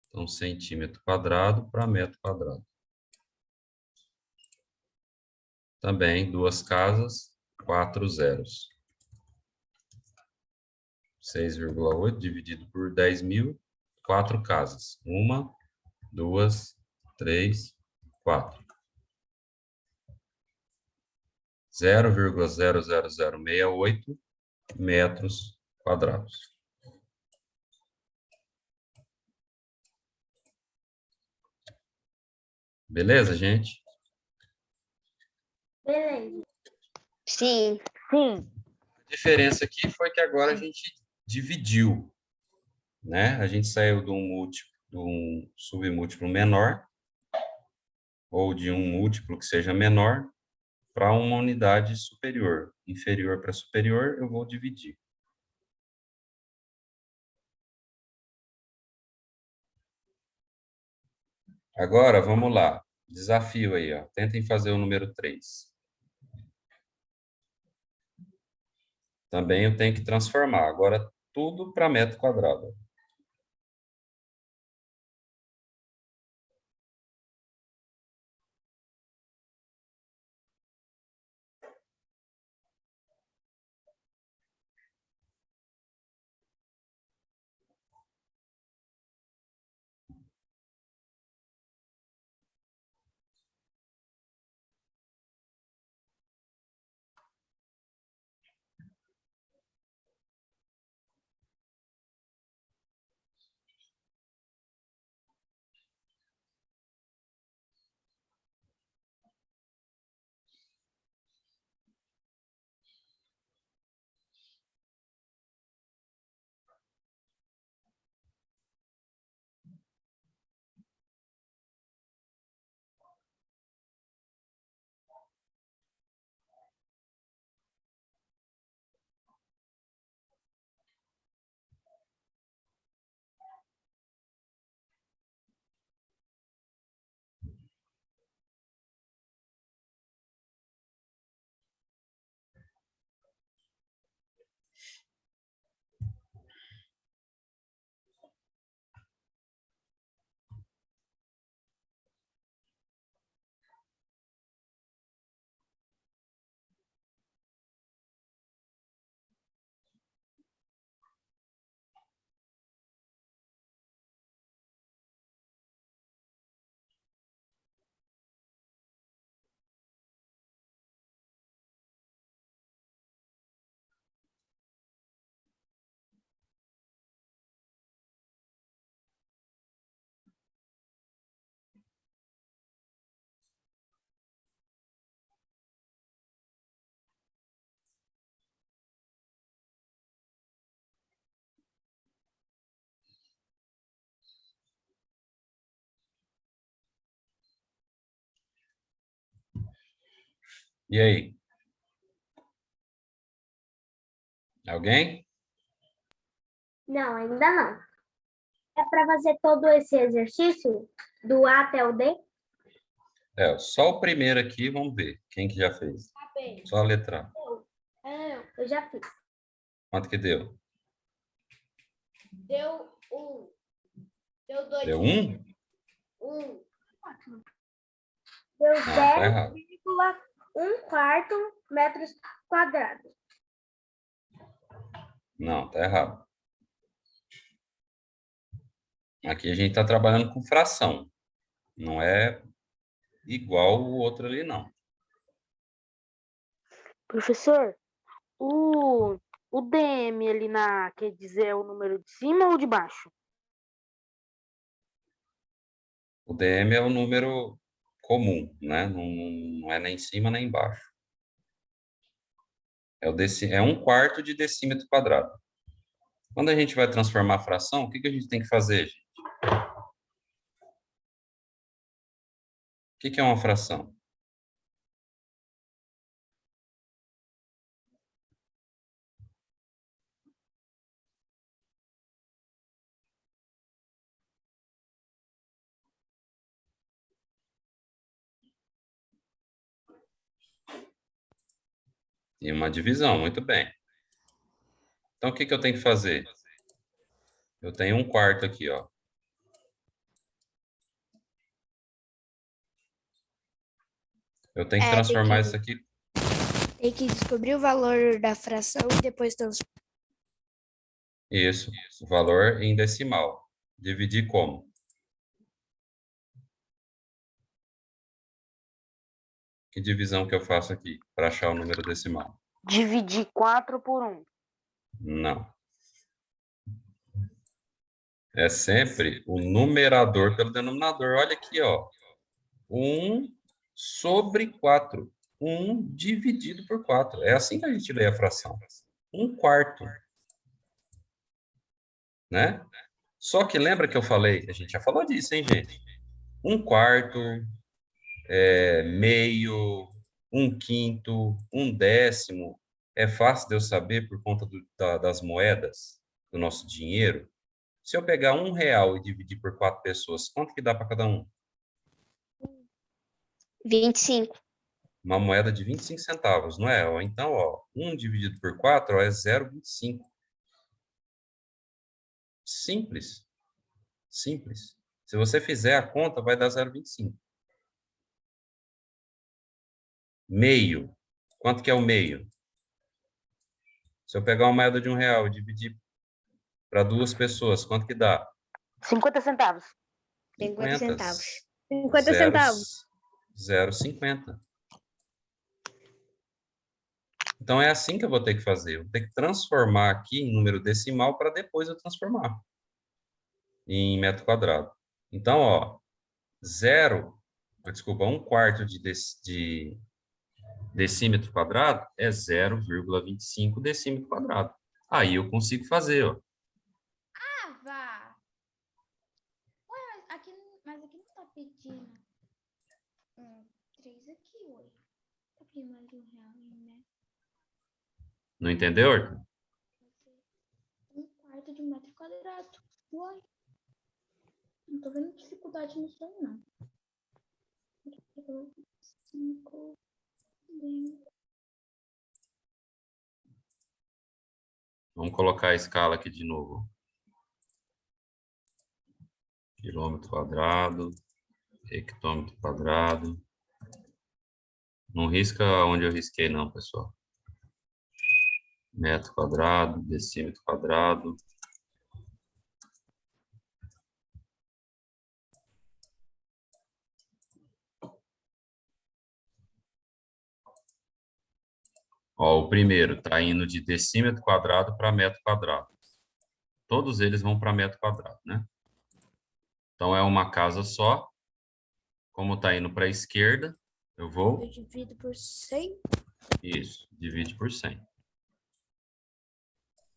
Então, centímetro quadrado para metro quadrado. Também duas casas, 4 zeros. 6,8 dividido por 10.000, 4 casas. 1, 2, 3, 4. 0,00068 metros quadrados. Beleza, gente? Beleza. Sim. A diferença aqui foi que agora a gente dividiu, né? A gente saiu de um submúltiplo menor, ou de um múltiplo que seja menor, para uma unidade superior. Inferior para superior, eu vou dividir. Agora, vamos lá. Desafio aí, ó. Tentem fazer o número 3. Também eu tenho que transformar. Agora, tudo para metro quadrado. E aí? Alguém? Não, ainda não. É para fazer todo esse exercício do A até o D? Só o primeiro aqui, vamos ver. Quem que já fez? Só a letra A. Eu já fiz. Quanto que deu? Deu 1. Deu 2. Deu 1? 1. Deu Não, tá errado. 0,1 metros quadrados. Não, tá errado. Aqui a gente está trabalhando com fração. Não é igual o outro ali, não. Professor, o DM ali quer dizer o número de cima ou de baixo? O DM é o número comum, né? Não é nem em cima nem embaixo. É 1/4 de decímetro quadrado. Quando a gente vai transformar a fração, o que a gente tem que fazer, gente? O que é uma fração? E uma divisão, muito bem. Então, o que eu tenho que fazer? Eu tenho 1/4 aqui, ó. Eu tenho que transformar isso aqui. Tem que descobrir o valor da fração e depois transformar. Isso, o valor em decimal. Dividir como? Que divisão que eu faço aqui para achar o número decimal? Dividir 4 por 1. Não. É sempre o numerador pelo denominador. Olha aqui, ó. 1/4. 1 dividido por 4. É assim que a gente lê a fração. 1/4. Né? Só que lembra que eu falei? A gente já falou disso, hein, gente? 1/4, meio, 1/5, 1/10. É fácil de eu saber por conta das moedas do nosso dinheiro. Se eu pegar R$ 1 e dividir por 4 pessoas, quanto que dá para cada um? 25. Uma moeda de 25 centavos, não é? Então, 1 dividido por 4 é 0,25. Simples. Simples. Se você fizer a conta, vai dar 0,25. Meio. Quanto que é o meio? Se eu pegar uma moeda de R$ 1 e dividir para 2 pessoas, quanto que dá? 50 centavos. 50 centavos. 50 centavos. 0,50. Então, é assim que eu vou ter que fazer. Eu vou ter que transformar aqui em número decimal para depois eu transformar em metro quadrado. Então, 1/4 de decímetro quadrado é 0,25 decímetro quadrado. Aí eu consigo fazer, ó. Ah, vá. Ué, mas aqui não tá pedindo. 3 aqui, ué. Tá pedindo mais de R$ 1, né? Não entendeu, Arthur? 1/4 de metro quadrado. Uai. Não tô vendo dificuldade nisso aí, não. 5, 10. Vamos colocar a escala aqui de novo. Quilômetro quadrado, hectômetro quadrado. Não risca onde eu risquei, não, pessoal. Metro quadrado, decímetro quadrado. O primeiro está indo de decímetro quadrado para metro quadrado. Todos eles vão para metro quadrado, né? Então, é uma casa só. Como está indo para a esquerda, eu vou... Eu divido por 100. Isso, divide por 100.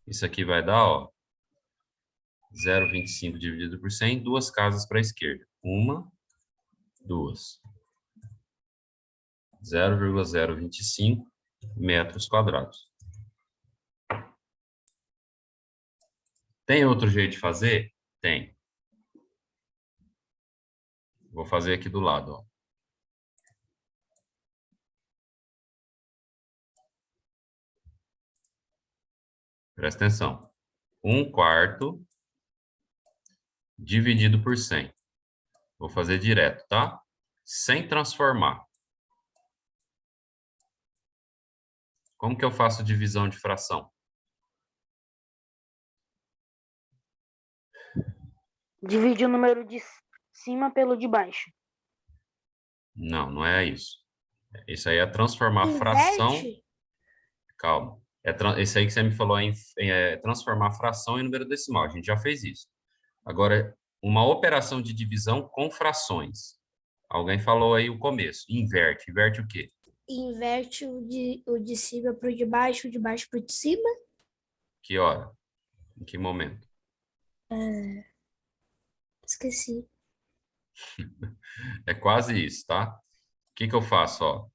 Isso aqui vai dar, 0,25 dividido por 100, 2 casas para a esquerda. 1, 2. 0,025 metros quadrados. Tem outro jeito de fazer? Tem. Vou fazer aqui do lado, ó. Presta atenção. 1/4 dividido por 100. Vou fazer direto, tá? Sem transformar. Como que eu faço divisão de fração? Divide o número de cima pelo de baixo. Não, não é isso. Isso aí é transformar fração... Inverte? Calma. Esse aí que você me falou é transformar fração em número decimal. A gente já fez isso. Agora, uma operação de divisão com frações. Alguém falou aí o começo. Inverte. Inverte o quê? Inverte o de cima para o de baixo para o de cima? Que hora? Em que momento? Esqueci. É quase isso, tá? O que que eu faço, ó?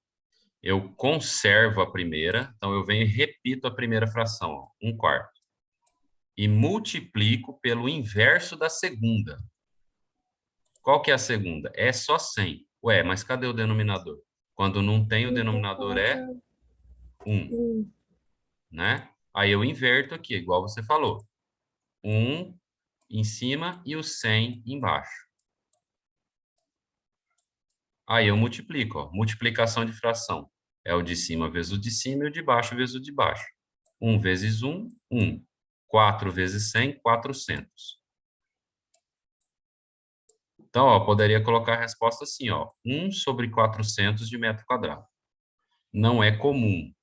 Eu conservo a primeira, então eu venho e repito a primeira fração, ó, 1/4. E multiplico pelo inverso da segunda. Qual que é a segunda? É só 100. Ué, mas cadê o denominador? Quando não tem o denominador é 1, né? Aí eu inverto aqui, igual você falou. 1 em cima e o 100 embaixo. Aí eu multiplico, ó. Multiplicação de fração. É o de cima vezes o de cima e o de baixo vezes o de baixo. 1 vezes 1, 1. 4 vezes 100, 400. Então, ó, poderia colocar a resposta assim, ó. 1 sobre 400 de metro quadrado. Não é comum.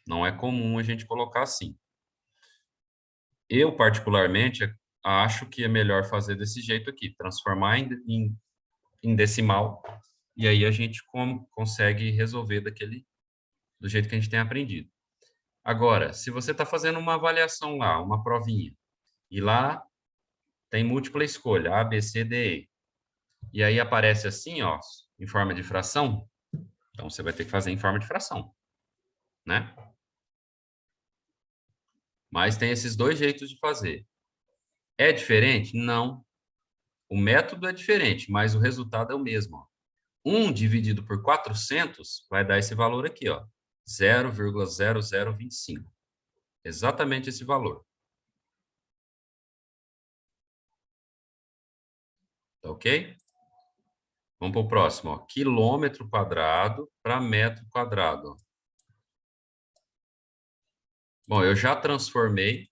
Não é comum a gente colocar assim. Eu, particularmente, acho que é melhor fazer desse jeito aqui. Transformar em decimal. E aí a gente consegue resolver do jeito que a gente tem aprendido. Agora, se você está fazendo uma avaliação lá, uma provinha, e lá tem múltipla escolha, A, B, C, D, E, e aí aparece assim, ó, em forma de fração, então você vai ter que fazer em forma de fração, né? Mas tem esses dois jeitos de fazer. É diferente? Não. O método é diferente, mas o resultado é o mesmo, ó. 1 dividido por 400 vai dar esse valor aqui, ó, 0,0025. Exatamente esse valor. Tá ok? Vamos para o próximo, ó. Quilômetro quadrado para metro quadrado. Ó. Bom, eu já transformei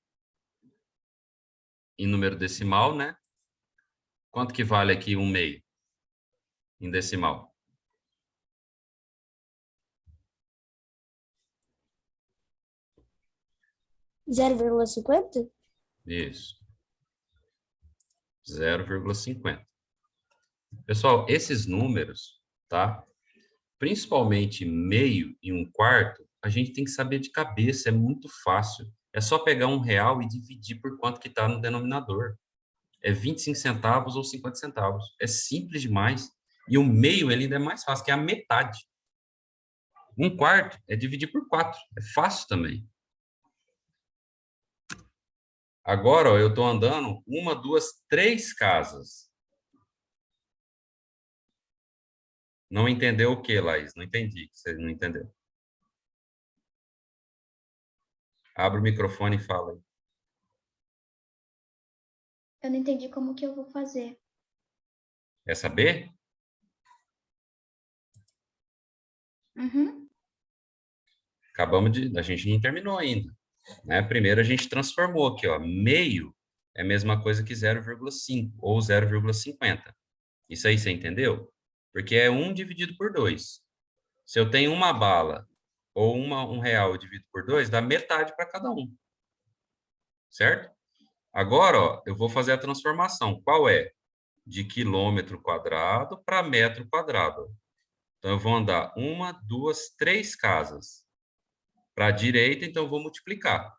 em número decimal, né? Quanto que vale aqui 1/2 em decimal? 0,50? Isso. 0,50. Pessoal, esses números, tá? Principalmente meio e 1/4, a gente tem que saber de cabeça, é muito fácil. É só pegar R$ 1 e dividir por quanto que está no denominador. É 25 centavos ou 50 centavos. É simples demais. E o meio, ele ainda é mais fácil, que é a metade. 1/4 é dividir por 4. É fácil também. Agora, ó, eu estou andando 1, 2, 3 casas. Não entendeu o que, Laís? Não entendi. Você não entendeu. Abre o microfone e fala aí. Eu não entendi como que eu vou fazer. Quer saber? Uhum. A gente não terminou ainda. Né? Primeiro a gente transformou aqui, ó. Meio é a mesma coisa que 0,5 ou 0,50. Isso aí você entendeu? Porque é 1 dividido por 2. Se eu tenho uma bala ou R$ 1 dividido por 2, dá metade para cada um. Certo? Agora, ó, eu vou fazer a transformação. Qual é? De quilômetro quadrado para metro quadrado. Então, eu vou andar 1, 2, 3 casas. Para a direita, então, eu vou multiplicar.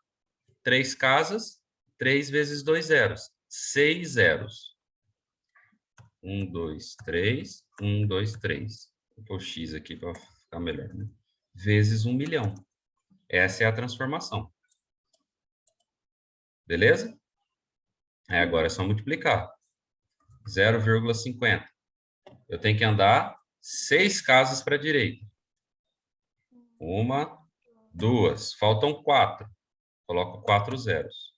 3 casas, 3 vezes 2 zeros. 6 zeros. 1, 2, 3. 1, 2, 3. Vou pôr X aqui para ficar melhor, né? Vezes 1 milhão. Essa é a transformação. Beleza? Agora é só multiplicar. 0,50. Eu tenho que andar 6 casas para a direita. 1, 2. Faltam 4. Coloco 4 zeros.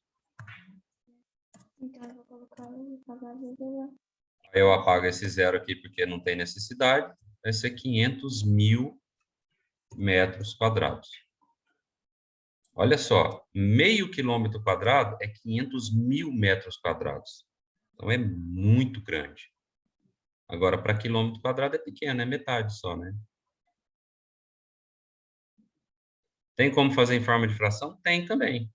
Então, eu vou colocar um cavalo. Aí eu apago esse zero aqui porque não tem necessidade. Vai ser 500.000 metros quadrados. Olha só, meio quilômetro quadrado é 500.000 metros quadrados. Então, é muito grande. Agora, para quilômetro quadrado é pequeno, é metade só, né? Tem como fazer em forma de fração? Tem também.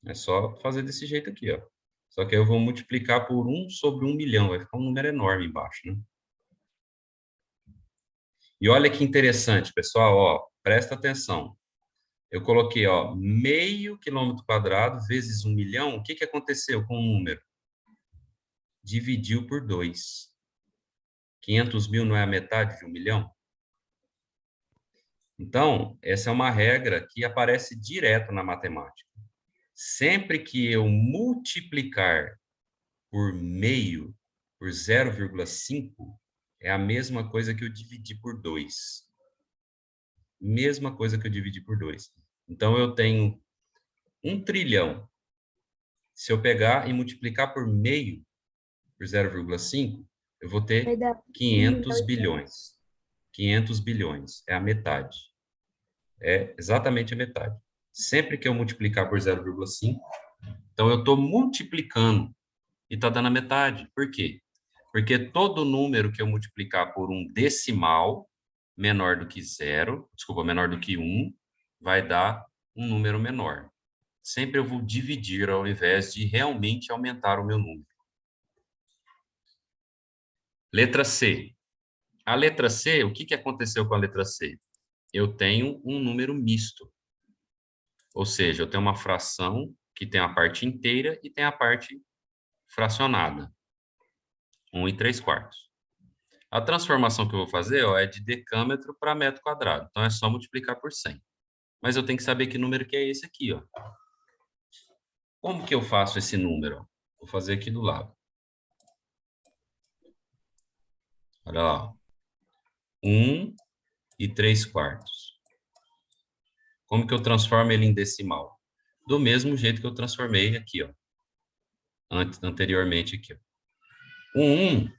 É só fazer desse jeito aqui, ó. Só que eu vou multiplicar por 1 sobre 1 milhão. Vai ficar um número enorme embaixo, né? E olha que interessante, pessoal, ó. Presta atenção. Eu coloquei, ó, meio quilômetro quadrado vezes 1 milhão. O que que aconteceu com o número? Dividiu por 2. 500.000 não é a metade de 1 milhão? Então, essa é uma regra que aparece direto na matemática. Sempre que eu multiplicar por meio, por 0,5, é a mesma coisa que eu dividir por 2. Mesma coisa que eu dividir por 2. Então, eu tenho 1 trilhão. Se eu pegar e multiplicar por meio, por 0,5, eu vou Vai ter dar 500 bilhões. 500 bilhões. É a metade. É exatamente a metade. Sempre que eu multiplicar por 0,5, então eu estou multiplicando e está dando a metade. Por quê? Porque todo número que eu multiplicar por um decimal menor do que zero, desculpa, menor do que 1, vai dar um número menor. Sempre eu vou dividir ao invés de realmente aumentar o meu número. Letra C. A letra C, o que que aconteceu com a letra C? Eu tenho um número misto. Ou seja, eu tenho uma fração que tem a parte inteira e tem a parte fracionada. 1/3. A transformação que eu vou fazer, ó, é de decâmetro para metro quadrado. Então, é só multiplicar por 100. Mas eu tenho que saber que número que é esse aqui, ó. Como que eu faço esse número? Vou fazer aqui do lado. Olha lá. 1/3. Como que eu transformo ele em decimal? Do mesmo jeito que eu transformei aqui, ó. Anteriormente aqui, ó. O 1,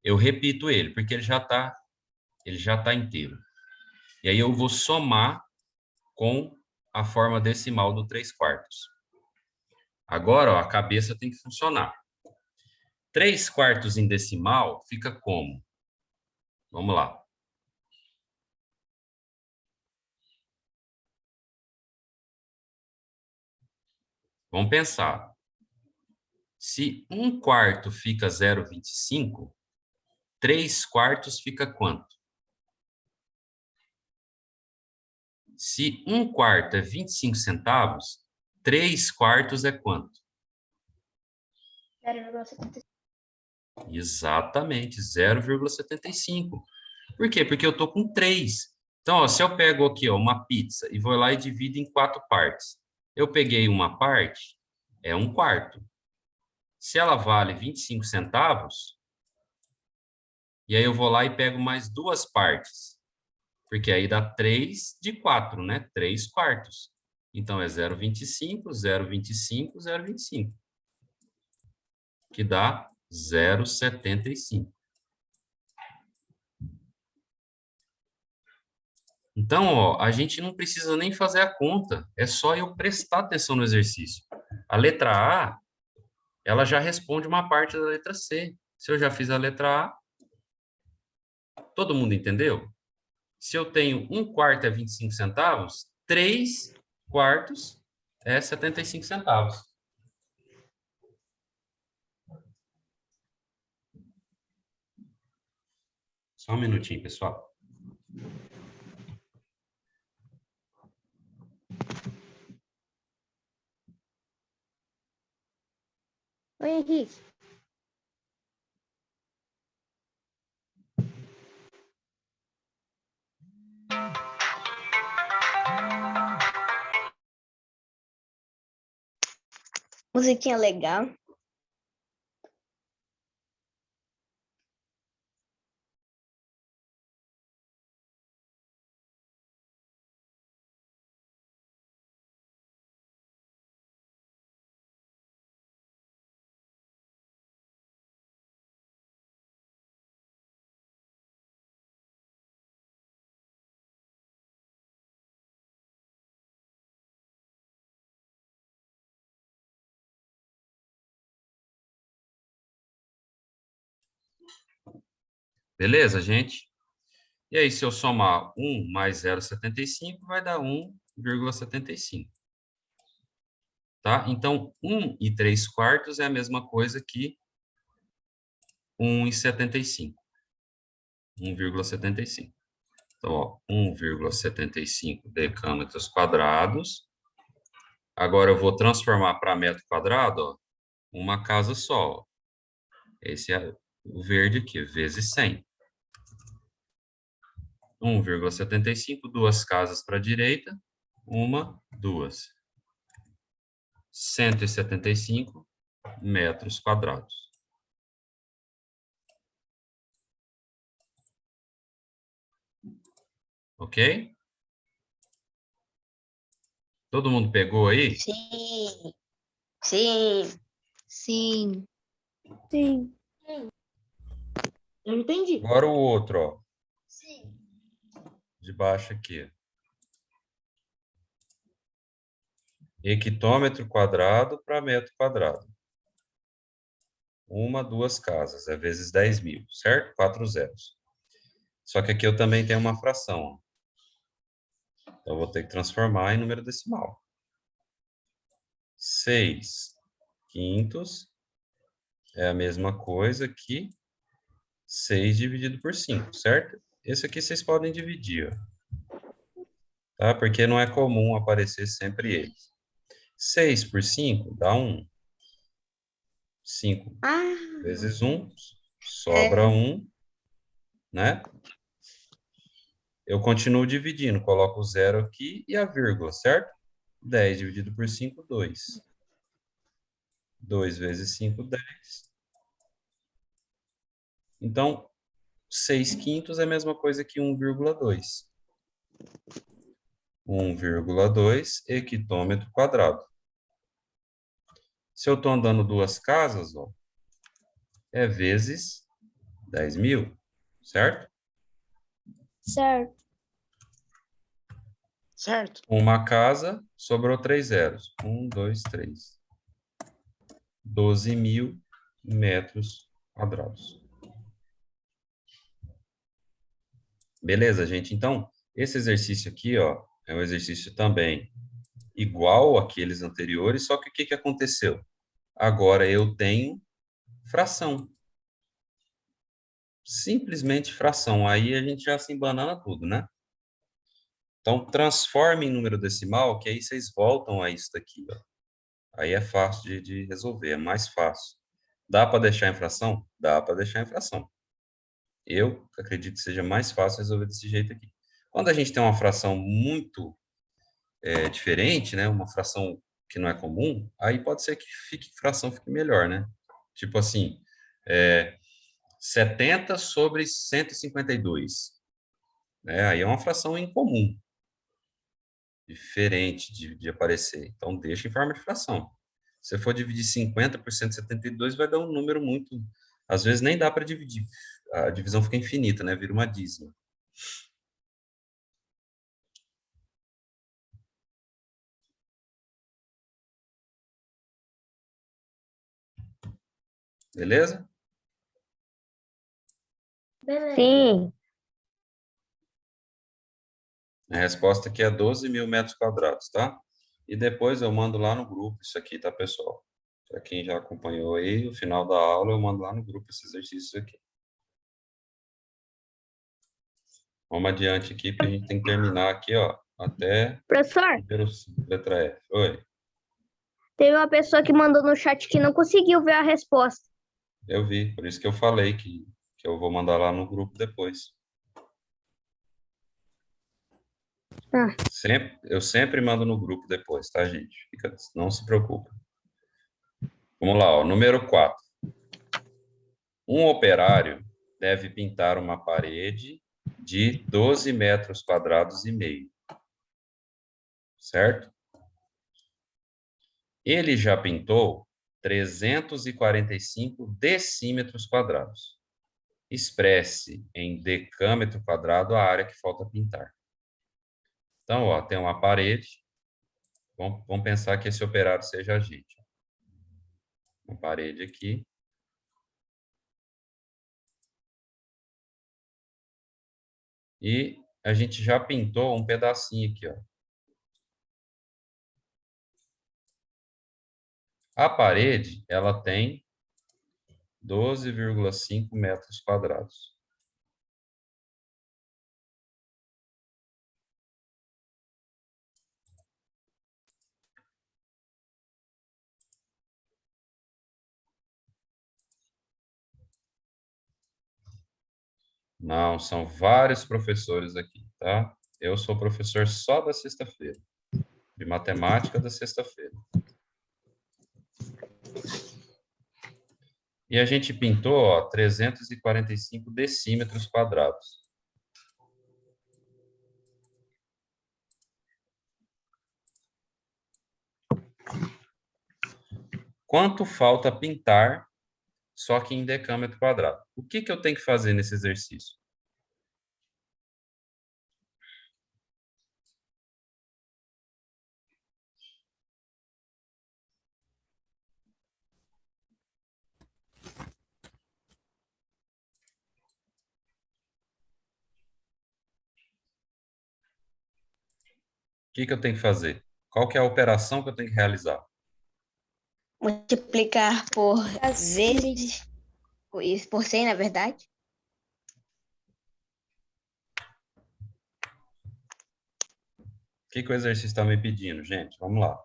eu repito ele, porque ele já tá inteiro. E aí eu vou somar com a forma decimal do 3/4. Agora, ó, a cabeça tem que funcionar. 3/4 em decimal fica como? Vamos lá. Vamos pensar. Se 1/4 fica 0,25, 3/4 fica quanto? Se 1/4 é 25 centavos, 3/4 é quanto? 0,75. Exatamente, 0,75. Por quê? Porque eu estou com 3. Então, ó, se eu pego aqui, ó, uma pizza e vou lá e divido em 4 partes. Eu peguei uma parte, é 1/4. Se ela vale 25 centavos, e aí eu vou lá e pego mais 2 partes. Porque aí dá 3 de 4, né? 3/4. Então, é 0,25, 0,25, 0,25. Que dá 0,75. Então, ó, a gente não precisa nem fazer a conta, é só eu prestar atenção no exercício. A letra A, ela já responde uma parte da letra C. Se eu já fiz a letra A, todo mundo entendeu? Se eu tenho 1/4 é 25 centavos, 3/4 é 75 centavos. Só um minutinho, pessoal. Oi, Henrique. Musiquinha legal. Beleza, gente? E aí, se eu somar 1 mais 0,75, vai dar 1,75. Tá? Então, 1 3/4 é a mesma coisa que 1,75. 1,75. Então, ó, 1,75 decâmetros quadrados. Agora eu vou transformar para metro quadrado, ó, uma casa só. Ó. Esse é o verde aqui, vezes 100. 1,75, duas casas para a direita. Uma, duas. 175 metros quadrados. Ok? Todo mundo pegou aí? Sim. Sim. Sim. Sim. Eu entendi. Agora o outro, ó. De baixo aqui. Hectômetro quadrado para metro quadrado. Uma, duas casas, é vezes 10.000, certo? 4 zeros. Só que aqui eu também tenho uma fração. Ó. Então, eu vou ter que transformar em número decimal. 6/5 é a mesma coisa que 6 dividido por 5, certo? Esse aqui vocês podem dividir, ó. Tá? Porque não é comum aparecer sempre eles. 6 por 5 dá 1. 5 Ah, vezes 1, sobra 1, né? Eu continuo dividindo, coloco o zero aqui e a vírgula, certo? 10 dividido por 5, 2. 2 vezes 5, 10. Então, 6/5 é a mesma coisa que 1,2. 1,2 hectômetro quadrado. Se eu estou andando duas casas, ó, é vezes 10.000, certo? Certo. certo. Uma casa, sobrou 3 zeros. 1, 2, 3. 12.000 metros quadrados. Beleza, gente? Então, esse exercício aqui, ó, é um exercício também igual àqueles anteriores, só que o que que aconteceu? Agora eu tenho fração. Simplesmente fração. Aí a gente já se embanana tudo, né? Então, transforme em número decimal, que aí vocês voltam a isso daqui, ó. Aí é fácil de resolver, é mais fácil. Dá para deixar em fração? Dá para deixar em fração. Eu acredito que seja mais fácil resolver desse jeito aqui. Quando a gente tem uma fração muito diferente, né? Uma fração que não é comum, aí pode ser que fração fique melhor, né? Tipo assim, 70 sobre 152. Né? Aí é uma fração incomum, diferente de aparecer. Então, deixa em forma de fração. Se for dividir 50 por 172, vai dar um número muito... Às vezes nem dá para dividir. A divisão fica infinita, né? Vira uma dízima. Beleza? Beleza. Sim. A resposta aqui é 12.000 metros quadrados, tá? E depois eu mando lá no grupo isso aqui, tá, pessoal? Para quem já acompanhou aí, no final da aula eu mando lá no grupo esse exercício aqui. Vamos adiante aqui, porque a gente tem que terminar aqui, ó, até Professor, letra F. Oi, teve uma pessoa que mandou no chat que não conseguiu ver a resposta. eu vi, por isso que eu falei que eu vou mandar lá no grupo depois. Ah. Eu sempre mando no grupo depois, tá, gente? Não se preocupe. Vamos lá, ó, número 4. Um operário deve pintar uma parede de 12 metros quadrados e meio. Certo? Ele já pintou 345 decímetros quadrados. Expresse em decâmetro quadrado a área que falta pintar. Então, ó, tem uma parede. Vamos pensar que esse operário seja a gente. Uma parede aqui. E a gente já pintou um pedacinho aqui, ó. A parede, ela tem 12,5 metros quadrados. Não, são vários professores aqui, tá? Eu sou professor só da sexta-feira, de matemática da sexta-feira. E a gente pintou, ó, 345 decímetros quadrados. Quanto falta pintar, só que em decâmetro quadrado? O que eu tenho que fazer nesse exercício? O que eu tenho que fazer? Qual que é a operação que eu tenho que realizar? Multiplicar por As vezes, por 100, na verdade. O que o exercício está me pedindo, gente? Vamos lá.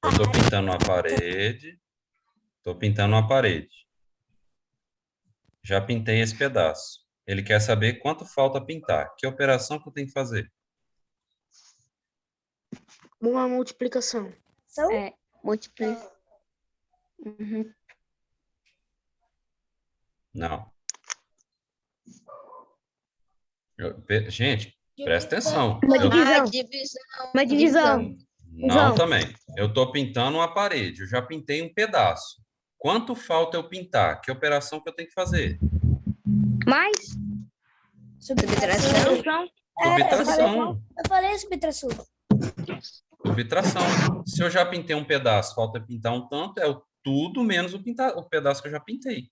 Eu estou pintando uma parede. Estou pintando uma parede. Já pintei esse pedaço. Ele quer saber quanto falta pintar. Que operação que eu tenho que fazer? Uma multiplicação. Multiplicar. Uhum. Não. Gente, presta atenção. Uma divisão. Não também. Eu estou pintando uma parede. Eu já pintei um pedaço. Quanto falta eu pintar? Que operação que eu tenho que fazer? Mais? Subtração. Subtração. Eu falei subtração. Subtração. Se eu já pintei um pedaço, falta pintar um tanto, é tudo menos o pedaço que eu já pintei.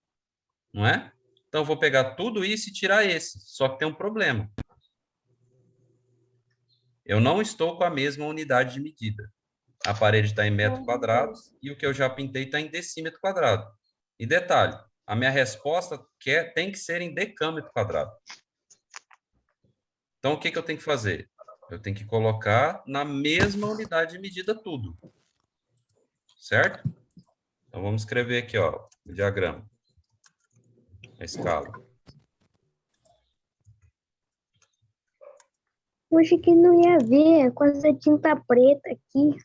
Não é? Então, eu vou pegar tudo isso e tirar esse. Só que tem um problema. Eu não estou com a mesma unidade de medida. A parede está em metro quadrado e o que eu já pintei está em decímetro quadrado. E detalhe, a minha resposta tem que ser em decâmetro quadrado. Então, o que eu tenho que fazer? Eu tenho que colocar na mesma unidade de medida tudo. Certo? Então, vamos escrever aqui, ó, o diagrama. A escala. Hoje que não ia ver com essa tinta preta aqui.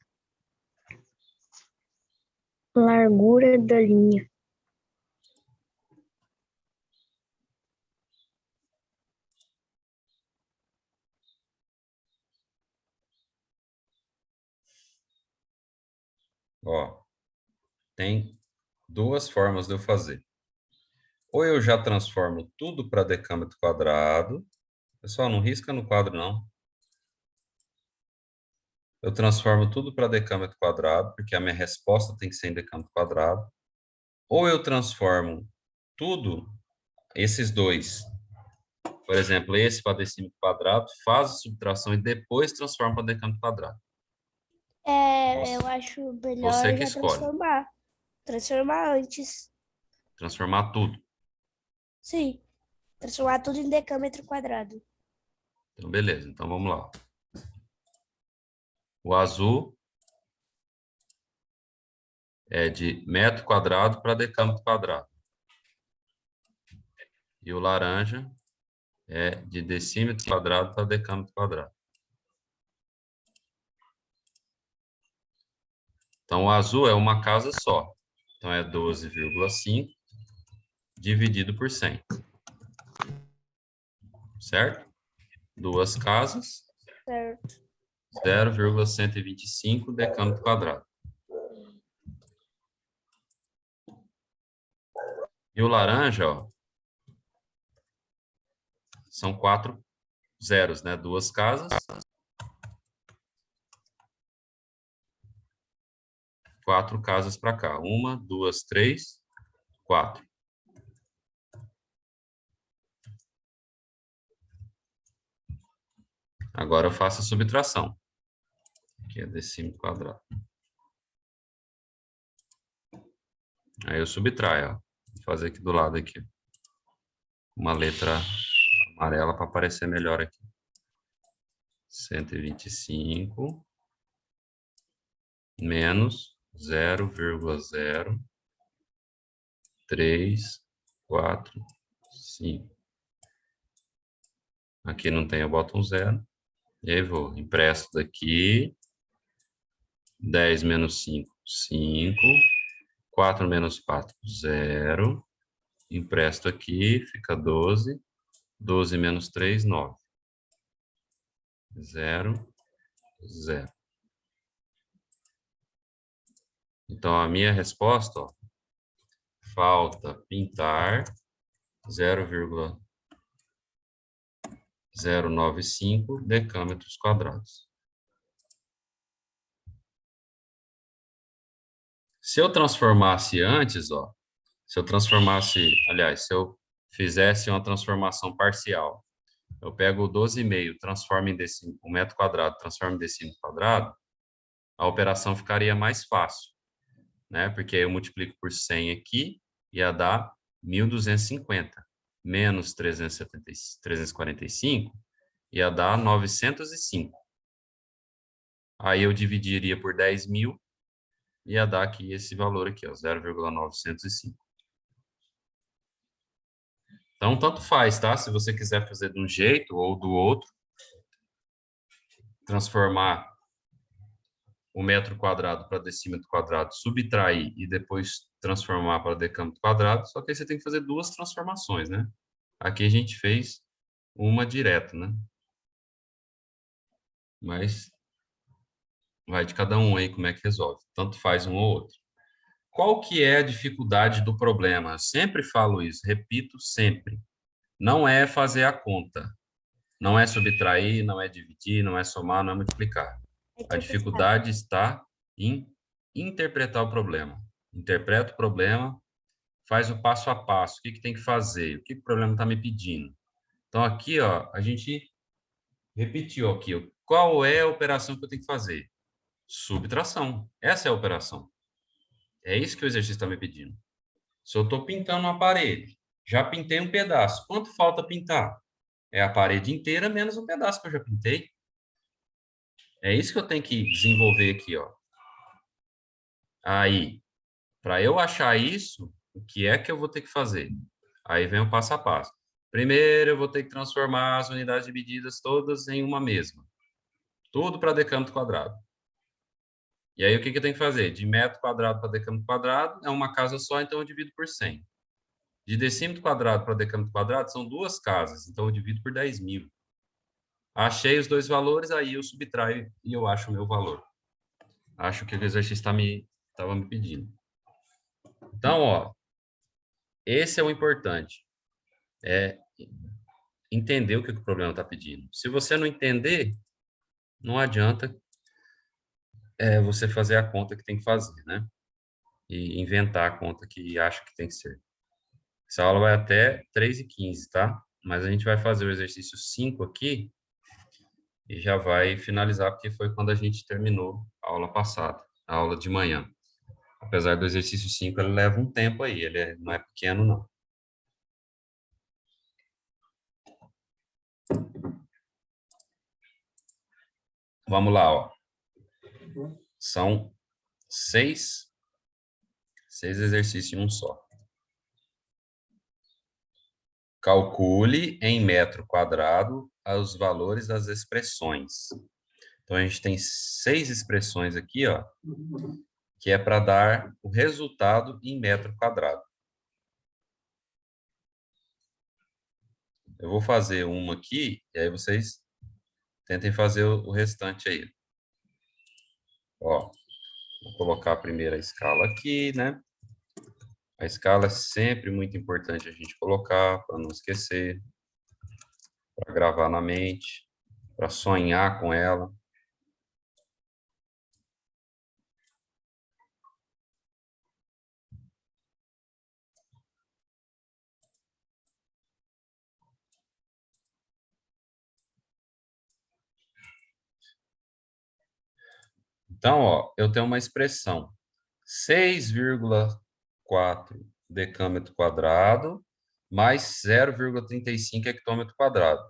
Largura da linha. Ó, tem duas formas de eu fazer. Ou eu já transformo tudo para decâmetro quadrado. Pessoal, não risca no quadro, não. Eu transformo tudo para decâmetro quadrado, porque a minha resposta tem que ser em decâmetro quadrado. Ou eu transformo tudo, esses dois, por exemplo, esse para decímetro quadrado, faz a subtração e depois transforma para decâmetro quadrado. Eu acho melhor Você que já escolhe. Transformar antes. Transformar tudo. Sim. Transformar tudo em decâmetro quadrado. Então, beleza. Então, vamos lá. O azul é de metro quadrado para decâmetro quadrado. E o laranja é de decímetro quadrado para decâmetro quadrado. Então, o azul é uma casa só. Então, é 12,5 dividido por 100. Certo? Duas casas, Certo. 0,125 decâmetro quadrado. E o laranja, ó, são 4 zeros, né? Duas casas, 4 casas para cá. 1, 2, 3, 4. Agora eu faço a subtração, que é decímetro quadrado. Aí eu subtraio, ó. Vou fazer aqui do lado aqui. Uma letra amarela para aparecer melhor aqui. 125 menos 0,0345. Aqui não tem, eu boto um zero. E aí vou, empresto daqui. 10 menos 5, 5. 4 menos 4, 0. Empresto aqui, fica 12. 12 menos 3, 9. 0, 0. Então, a minha resposta, ó, falta pintar 0,095 decâmetros quadrados. Se eu transformasse antes, ó, se eu fizesse uma transformação parcial, eu pego o 12,5, transformo em decímetro, um metro quadrado, transformo em decímetro quadrado, a operação ficaria mais fácil, né? Porque aí eu multiplico por 100 aqui, ia dar 1.250, menos 345, ia dar 905. Aí eu dividiria por 10.000, ia dar aqui esse valor aqui, ó, 0,905. Então, tanto faz, tá? Se você quiser fazer de um jeito ou do outro, transformar o metro quadrado para decímetro quadrado, subtrair e depois transformar para decâmetro quadrado, só que aí você tem que fazer duas transformações, né? Aqui a gente fez uma direto, né? Mas vai de cada um aí como é que resolve. Tanto faz um ou outro. Qual que é a dificuldade do problema? Eu sempre falo isso, repito sempre. Não é fazer a conta. Não é subtrair, não é dividir, não é somar, não é multiplicar. A dificuldade está em interpretar o problema. Interpreta o problema, faz o passo a passo. O que tem que fazer? O que o problema está me pedindo? Então, aqui, ó, a gente repetiu aqui. Qual é a operação que eu tenho que fazer? Subtração. Essa é a operação. É isso que o exercício está me pedindo. Se eu estou pintando uma parede, já pintei um pedaço. Quanto falta pintar? É a parede inteira menos um pedaço que eu já pintei. É isso que eu tenho que desenvolver aqui, ó. Aí, para eu achar isso, o que é que eu vou ter que fazer? Aí vem o passo a passo. Primeiro, eu vou ter que transformar as unidades de medidas todas em uma mesma. Tudo para decâmetro quadrado. E aí, o que eu tenho que fazer? De metro quadrado para decâmetro quadrado é uma casa só, então eu divido por 100. De decímetro quadrado para decâmetro quadrado são duas casas, então eu divido por 10.000. Achei os dois valores, aí eu subtraio e eu acho o meu valor. Acho que o exercício estava me pedindo. Então, ó, esse é o importante. É entender o que o problema está pedindo. Se você não entender, não adianta você fazer a conta que tem que fazer, né? E inventar a conta que acha que tem que ser. Essa aula vai até 3h15, tá? Mas a gente vai fazer o exercício 5 aqui e já vai finalizar, porque foi quando a gente terminou a aula passada, a aula de manhã. Apesar do exercício 5, ele leva um tempo aí, não é pequeno, não. Vamos lá, ó. São 6 exercícios em um só. calcule em metro quadrado os valores das expressões. Então, a gente tem 6 expressões aqui, ó, que é para dar o resultado em metro quadrado. Eu vou fazer uma aqui, e aí vocês tentem fazer o restante aí. Ó, vou colocar a primeira escala aqui, né? A escala é sempre muito importante a gente colocar, para não esquecer, para gravar na mente, para sonhar com ela. Então, ó, eu tenho uma expressão 6,4 decâmetro quadrado mais 0,35 hectômetro quadrado.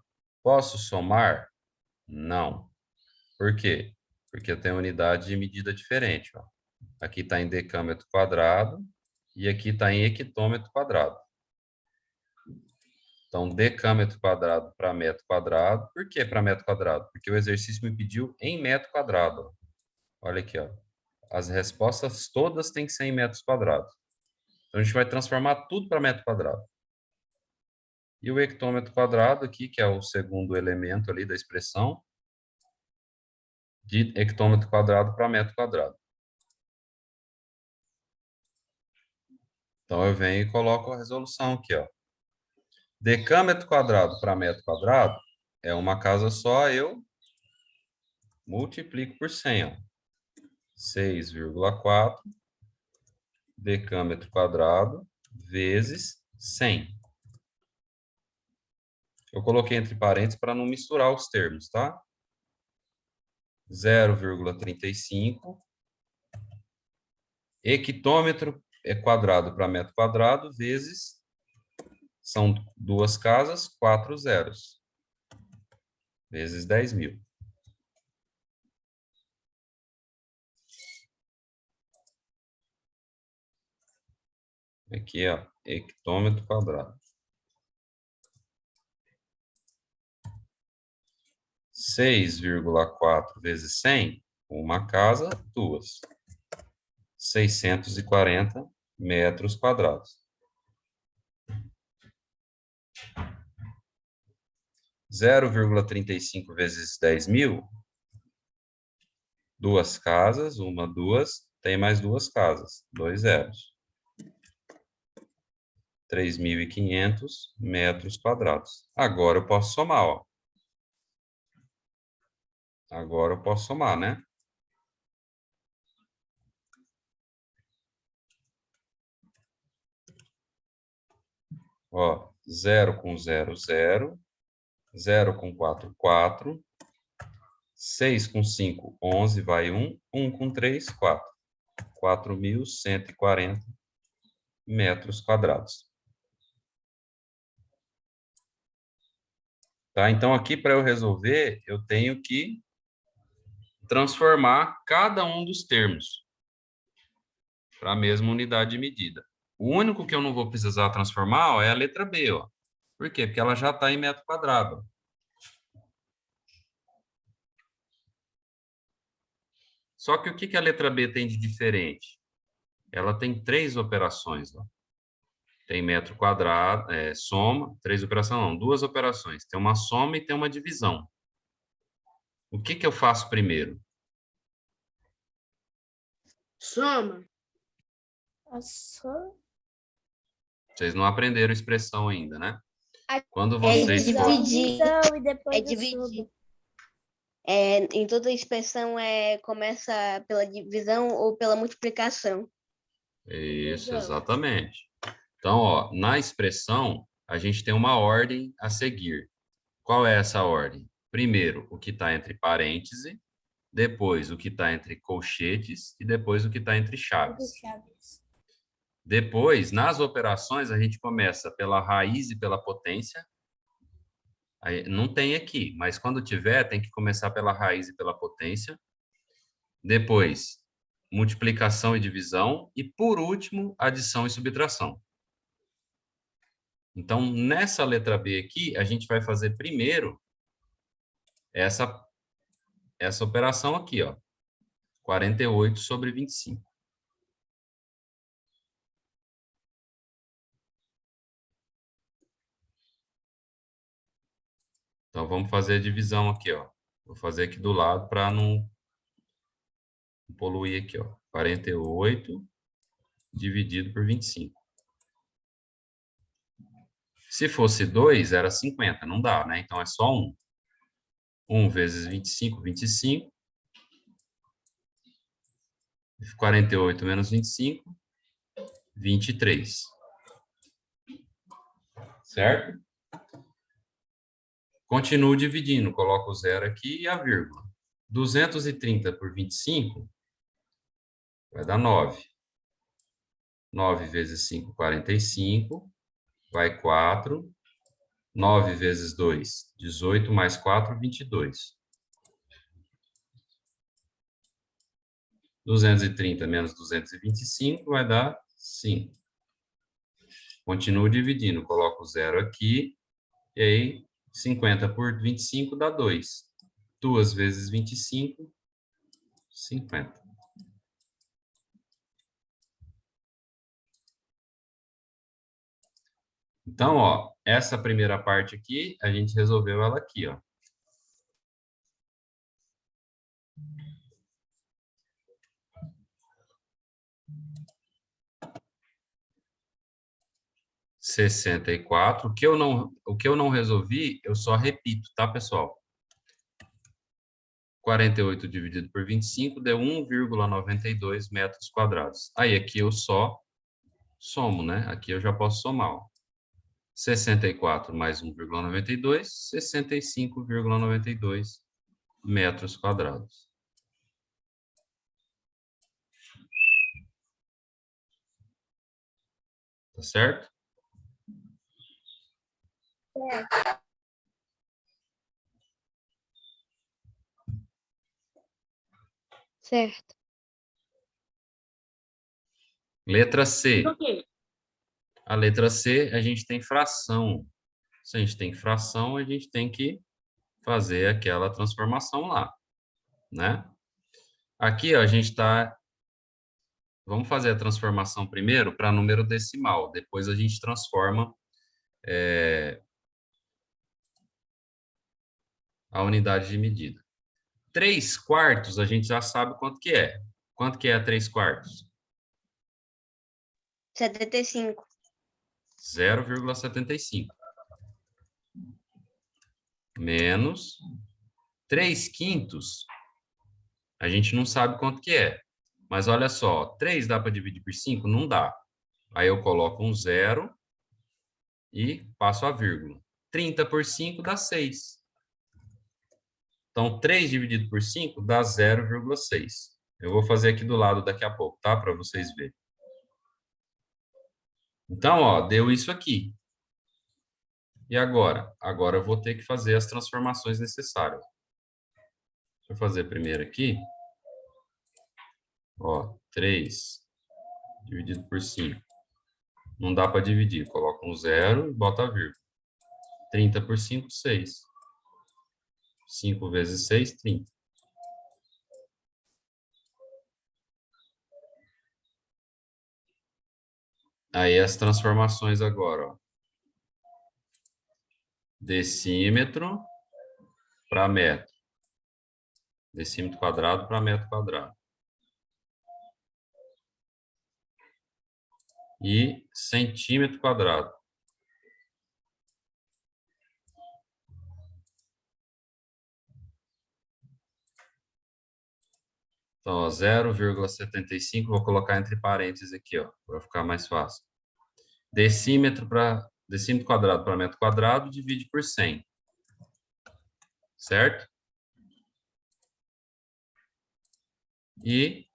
Posso somar? Não. Por quê? Porque eu tenho unidade de medida diferente. Ó. Aqui está em decâmetro quadrado e aqui está em hectômetro quadrado. Então, decâmetro quadrado para metro quadrado. Por que para metro quadrado? Porque o exercício me pediu em metro quadrado. Ó. Olha aqui, ó. As respostas todas têm que ser em metros quadrados. Então, a gente vai transformar tudo para metro quadrado. E o hectômetro quadrado aqui, que é o segundo elemento ali da expressão, de hectômetro quadrado para metro quadrado. Então, eu venho e coloco a resolução aqui, ó. Decâmetro quadrado para metro quadrado é uma casa só, eu multiplico por 100, ó. 6,4 decâmetro quadrado vezes 100. Eu coloquei entre parênteses para não misturar os termos, tá? 0,35 hectômetro quadrado para metro quadrado vezes, são duas casas, 4 zeros, vezes 10.000. Aqui, ó, hectômetro quadrado. 6,4 vezes 100, uma casa, duas. 640 metros quadrados. 0,35 vezes 10.000, duas casas, uma, duas, tem mais duas casas, 2 zeros. 3.500 metros quadrados. Agora eu posso somar, ó. Agora eu posso somar, né? Ó, 0 com 0, 0. 0 com 4, 4. 6 com 5, 11, vai 1. 1 com 3, 4. 4.140 metros quadrados. Tá? Então, aqui, para eu resolver, eu tenho que transformar cada um dos termos para a mesma unidade de medida. O único que eu não vou precisar transformar, ó, é a letra B. Ó. Por quê? Porque ela já está em metro quadrado. Só que o que a letra B tem de diferente? Ela tem 3 operações. Ó. Tem metro quadrado, soma, 3 operações não, 2 operações. Tem uma soma e tem uma divisão. O que eu faço primeiro? Soma. Nossa. Vocês não aprenderam expressão ainda, né? Quando É vocês dividir. Divisão e depois É a dividir. soma. Em toda expressão começa pela divisão ou pela multiplicação. Isso, Divisão. exatamente. Então, ó, na expressão, a gente tem uma ordem a seguir. Qual é essa ordem? Primeiro, o que está entre parênteses, depois o que está entre colchetes e depois o que está entre chaves. Depois, nas operações, a gente começa pela raiz e pela potência. Aí, não tem aqui, mas quando tiver, tem que começar pela raiz e pela potência. Depois, multiplicação e divisão. E, por último, adição e subtração. Então, nessa letra B aqui, a gente vai fazer primeiro essa operação aqui, ó. 48 sobre 25. Então, vamos fazer a divisão aqui, ó. Vou fazer aqui do lado para não poluir aqui, ó. 48 dividido por 25. Se fosse 2, era 50. Não dá, né? Então, é só 1. 1 vezes 25, 25. 48 menos 25, 23. Certo? Continuo dividindo. Coloco o zero aqui e a vírgula. 230 por 25 vai dar 9. 9 vezes 5, 45. Vai 4. 9 vezes 2, 18 mais 4, 22. 230 menos 225 vai dar 5. Continuo dividindo, coloco o zero aqui, e aí 50 por 25 dá 2. 2 vezes 25, 50. Então, ó, essa primeira parte aqui, a gente resolveu ela aqui, ó. R$64. O que eu não resolvi, eu só repito, tá, pessoal? 48 dividido por 25 deu 1,92 metros quadrados. Aí aqui eu só somo, né? Aqui eu já posso somar, ó. 64 mais 1,92, 65,92 metros quadrados. Tá certo? Certo. Letra C. Ok. A letra C, a gente tem fração. Se a gente tem fração, a gente tem que fazer aquela transformação lá, né? Aqui, ó, a gente está... Vamos fazer a transformação primeiro para número decimal. Depois a gente transforma a unidade de medida. 3/4, a gente já sabe quanto que é. Quanto que é 3/4? 75. 0,75. Menos 3/5. A gente não sabe quanto que é. Mas olha só, 3 dá para dividir por 5? Não dá. Aí eu coloco um zero e passo a vírgula. 30 por 5 dá 6. Então, 3 dividido por 5 dá 0,6. Eu vou fazer aqui do lado daqui a pouco, tá? Para vocês verem. Então, ó, deu isso aqui. E agora? Agora eu vou ter que fazer as transformações necessárias. Deixa eu fazer primeiro aqui. Ó, 3 dividido por 5. Não dá para dividir. Coloca um zero e bota a vírgula. 30 por 5, 6. 5 vezes 6, 30. Aí as transformações agora, ó. Decímetro para metro. Decímetro quadrado para metro quadrado. E centímetro quadrado. Então, 0,75, vou colocar entre parênteses aqui, ó, para ficar mais fácil. Decímetro quadrado para metro quadrado, divide por 100. Certo? E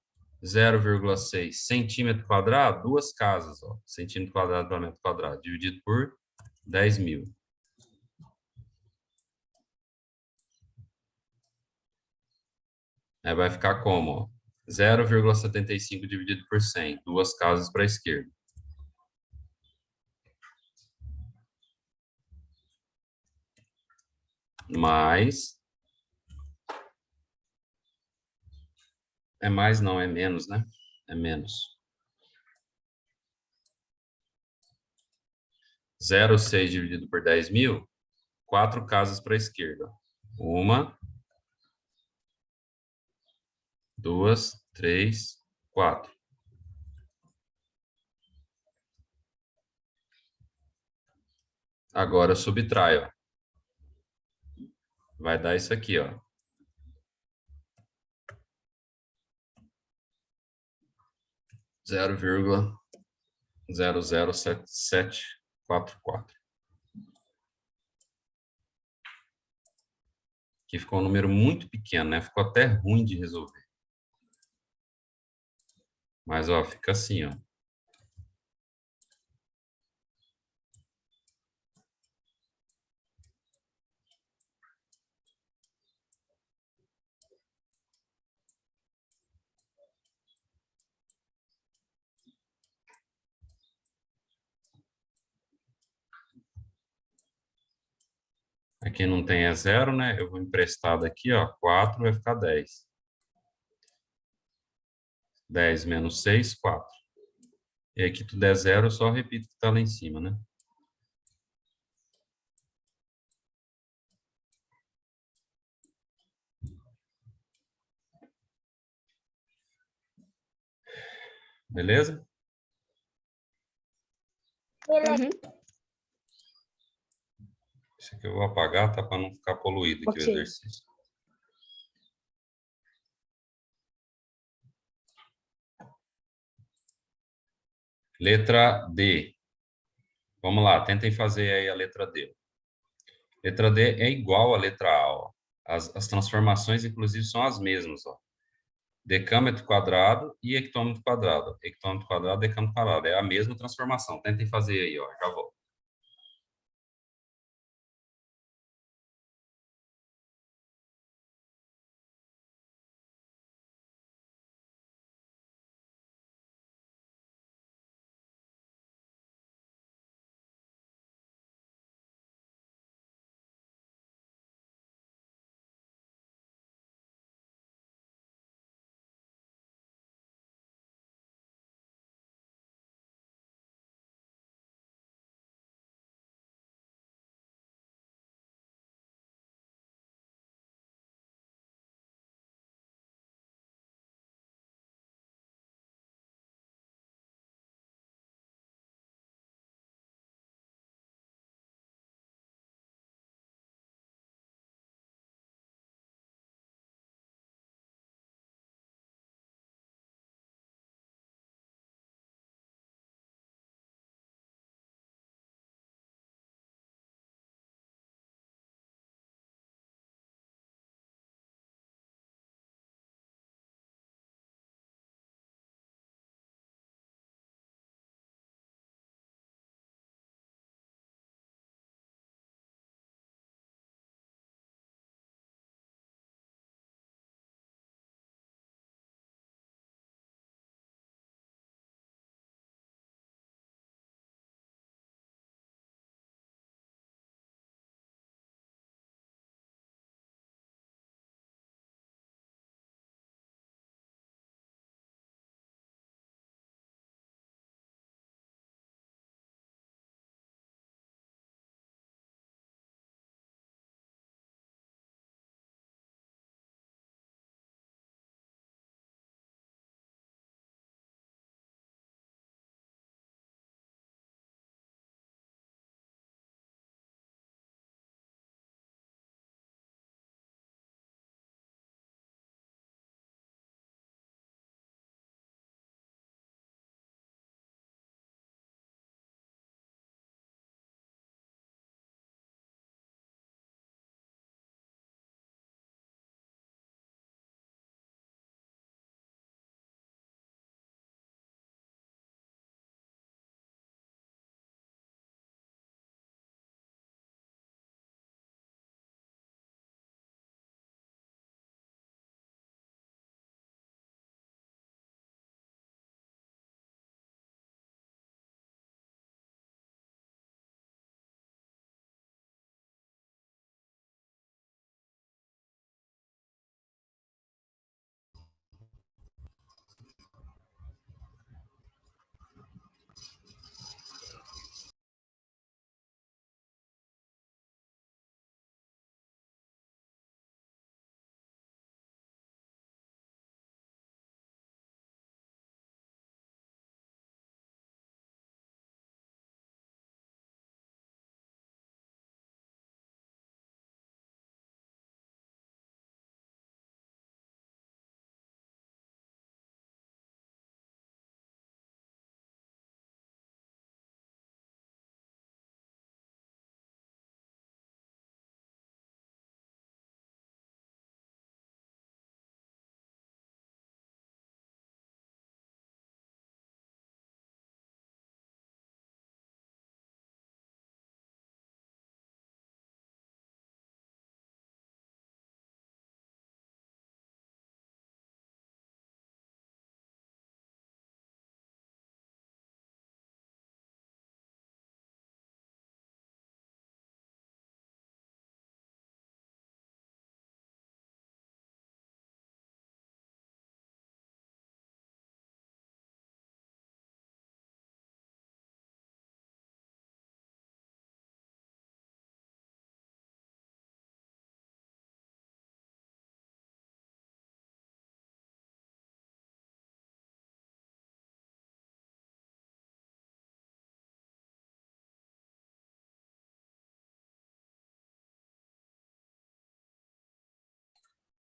0,6 centímetro quadrado, duas casas, ó, centímetro quadrado para metro quadrado, dividido por 10.000. Aí vai ficar como, ó, 0,75 dividido por 100, duas casas para a esquerda. mais... É mais não, é menos, né? É menos. 0,6 dividido por 10.000, 4 casas para a esquerda. 1, 2, 3, 4. Agora subtrai, ó. Vai dar isso aqui, ó. 0,007744. Aqui ficou um número muito pequeno, né? Ficou até ruim de resolver. Mas, ó, fica assim, ó. Aqui não tem é 0, né? Eu vou emprestar daqui, ó. 4 vai ficar 10. 10 menos 6, 4. E aqui tudo é 0, eu só repito o que está lá em cima, né? Beleza? Beleza. Uhum. Isso aqui eu vou apagar, tá? Para não ficar poluído aqui o Ok. exercício. Letra D. Vamos lá, tentem fazer aí a letra D. Letra D é igual à letra A, ó. As transformações, inclusive, são as mesmas, ó. Decâmetro quadrado e hectômetro quadrado. Hectômetro quadrado, decâmetro quadrado. É a mesma transformação. Tentem fazer aí, ó. Já volto.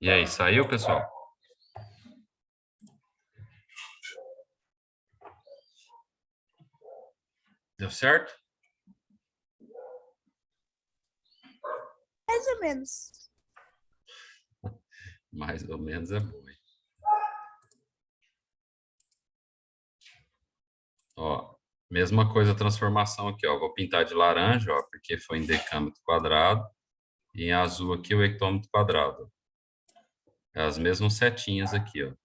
E aí, saiu, pessoal? Deu certo? Mais ou menos. Mais ou menos é bom, hein? Ó, mesma coisa a transformação aqui, ó. Vou pintar de laranja, ó, porque foi em decâmetro quadrado. E em azul aqui o hectômetro quadrado. É as mesmas setinhas aqui, ó.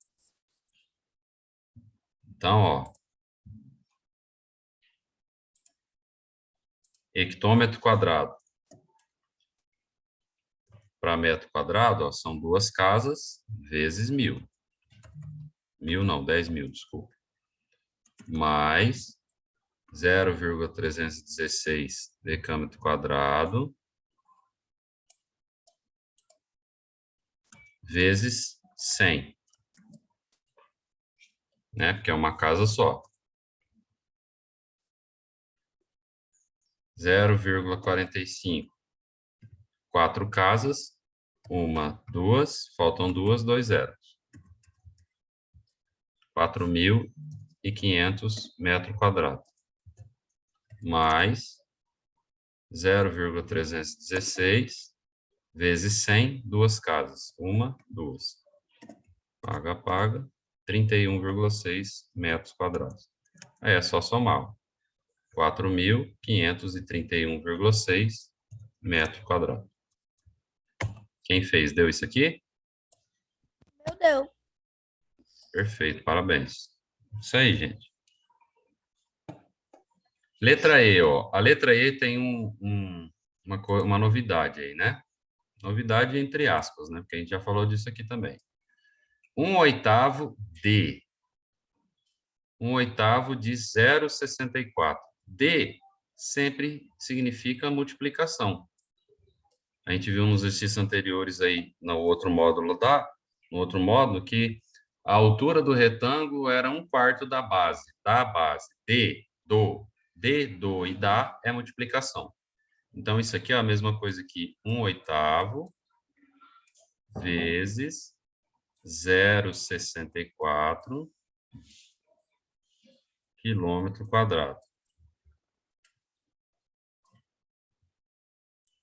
Então, ó. Hectômetro quadrado para metro quadrado, ó, são 2 casas vezes 1.000. 1.000 não, 10.000, desculpa. Mais 0,316 decâmetro quadrado vezes 100. Né? Porque é uma casa só. 0,45. 4 casas. 1, 2, faltam 2, 2 zeros. 4.500 metros quadrados. Mais 0,316 vezes 100, 2 casas. 1, 2. Paga, paga. 31,6 metros quadrados. Aí é só somar. 4.531,6 metros quadrados. Quem fez? Deu isso aqui? Deu. Perfeito, parabéns. Isso aí, gente. Letra E, ó. A letra E tem uma novidade aí, né? Novidade entre aspas, né? Porque a gente já falou disso aqui também. 1/8 de 1/8 de 0,64. D sempre significa multiplicação. A gente viu nos exercícios anteriores aí, no outro módulo que a altura do retângulo era 1/4 da base. D, do e da é multiplicação. Então, isso aqui é a mesma coisa que 1/8 vezes 0,64 quilômetro quadrado.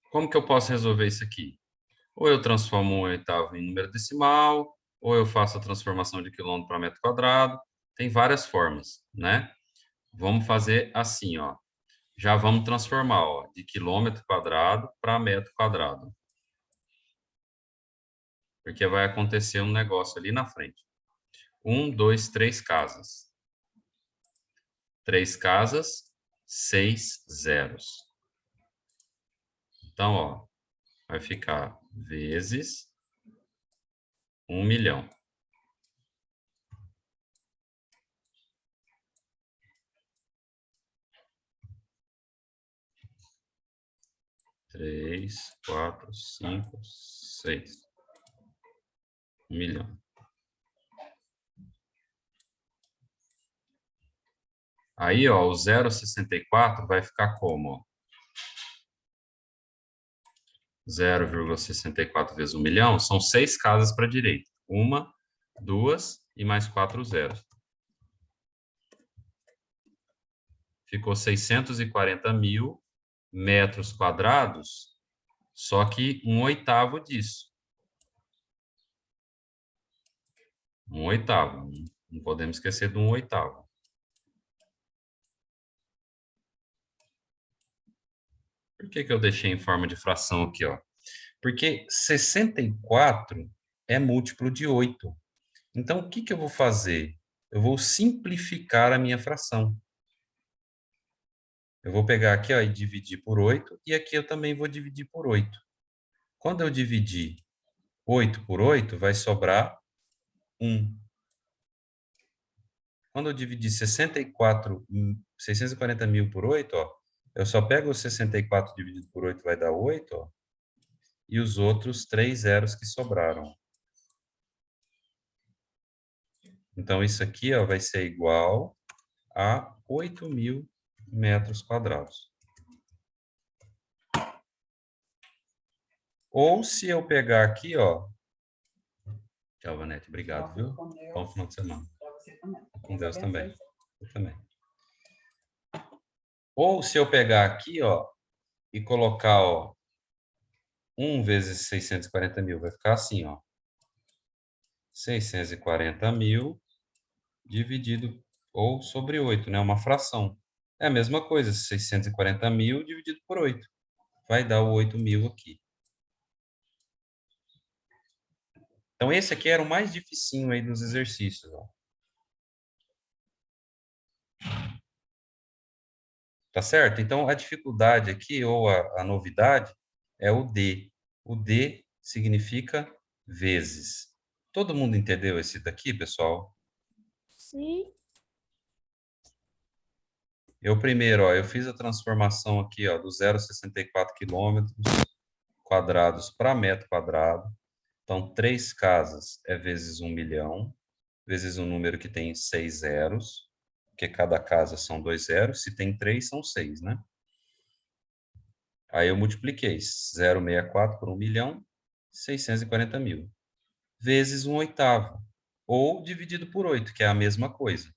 Como que eu posso resolver isso aqui? Ou eu transformo 1/8 em número decimal, ou eu faço a transformação de quilômetro para metro quadrado. Tem várias formas, né? Vamos fazer assim, ó. Já vamos transformar, ó, de quilômetro quadrado para metro quadrado. Porque vai acontecer um negócio ali na frente. 1, 2, 3 casas. 3 casas, 6 zeros. Então, ó, vai ficar vezes 1 milhão. Três, 4, 5, 6. 1 milhão. Aí, ó, o 0,64 vai ficar como? Ó? 0,64 vezes 1 milhão são 6 casas para a direita. 1, 2 e mais 4 zeros. Ficou 640.000 metros quadrados, só que 1/8 disso. 1/8. Não podemos esquecer do 1/8. Por que eu deixei em forma de fração aqui, ó? Porque 64 é múltiplo de 8. Então, o que eu vou fazer? Eu vou simplificar a minha fração. Eu vou pegar aqui, ó, e dividir por 8, e aqui eu também vou dividir por 8. Quando eu dividir 8 por 8, vai sobrar 1. Quando eu dividir 640.000 por 8, ó, eu só pego o 64 dividido por 8, vai dar 8, ó, e os outros 3 zeros que sobraram. Então, isso aqui, ó, vai ser igual a 8.000 metros quadrados. Ou se eu pegar aqui, ó, Tchau, Vanete. Obrigado, viu? Bom final de semana. Com Deus também. Eu também. Ou se eu pegar aqui, ó, e colocar, ó, 1 vezes 640 mil, vai ficar assim, ó. 640 mil dividido, ou sobre 8, né? Uma fração. É a mesma coisa, 640 mil dividido por 8. Vai dar o 8 mil aqui. Então, esse aqui era o mais dificinho aí dos exercícios, ó. Tá certo? Então, a dificuldade aqui, ou a novidade, é o D. O D significa vezes. Todo mundo entendeu esse daqui, pessoal? Sim. Eu primeiro, ó, eu fiz a transformação aqui, ó, do 0,64 quilômetros quadrados para metro quadrado. Então, 3 casas é vezes 1 milhão, vezes um número que tem 6 zeros, porque cada casa são 2 zeros, se tem 3, são 6, né? Aí eu multipliquei 0,64 por 1 milhão, 640 mil, vezes 1 oitavo, ou dividido por 8, que é a mesma coisa.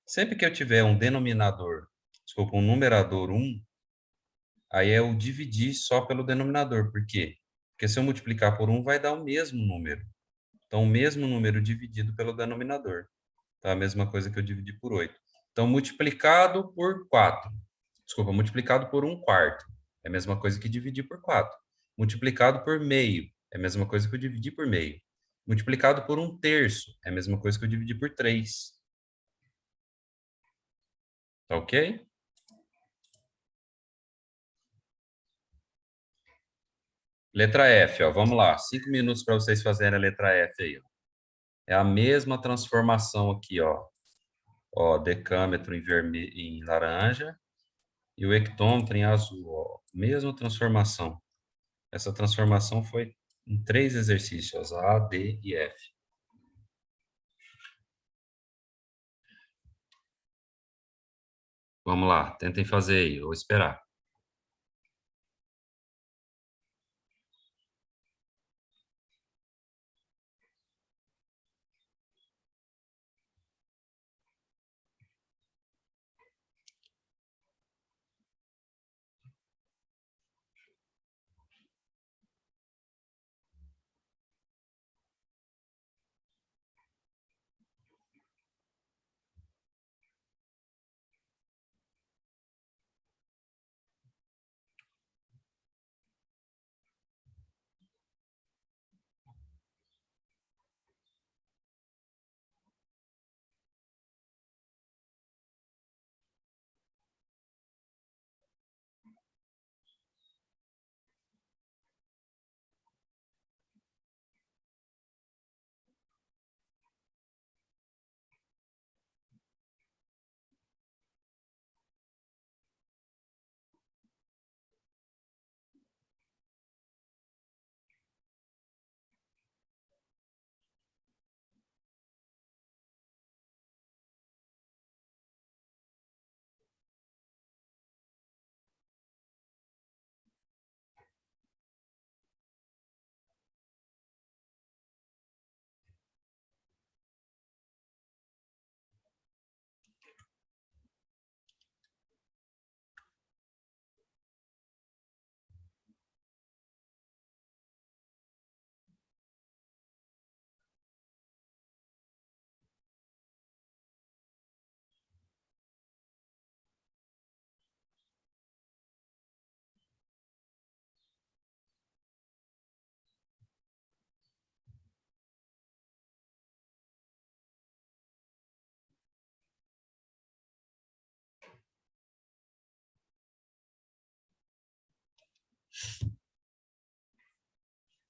Sempre que eu tiver um denominador, desculpa, um numerador 1, aí é o dividir só pelo denominador. Por quê? Porque se eu multiplicar por 1, vai dar o mesmo número. Então, o mesmo número dividido pelo denominador. Tá? A mesma coisa que eu dividi por 8. Então, multiplicado por 4. Desculpa, multiplicado por 1 quarto. É a mesma coisa que dividir por 4. Multiplicado por meio. É a mesma coisa que eu dividir por meio. Multiplicado por 1 terço. É a mesma coisa que eu dividir por 3. Tá ok? Letra F, ó. Vamos lá. 5 minutos para vocês fazerem a letra F aí. Ó. É a mesma transformação aqui, ó. Ó, decâmetro em vermelho, em laranja e o hectômetro em azul, ó. Mesma transformação. Essa transformação foi em 3 exercícios, A, D e F. Vamos lá, tentem fazer aí, eu vou esperar.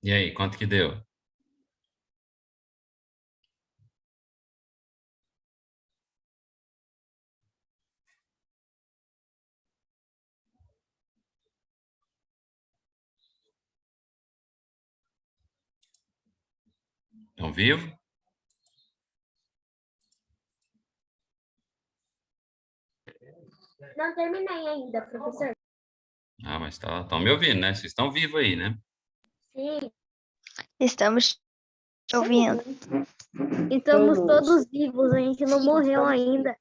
E aí, quanto que deu? Estão vivo? Não terminei ainda, professor. Ah, mas estão me ouvindo, né? Vocês estão vivos aí, né? Sim. Estamos Tô ouvindo. Estamos todos vivos, a gente não morreu ainda.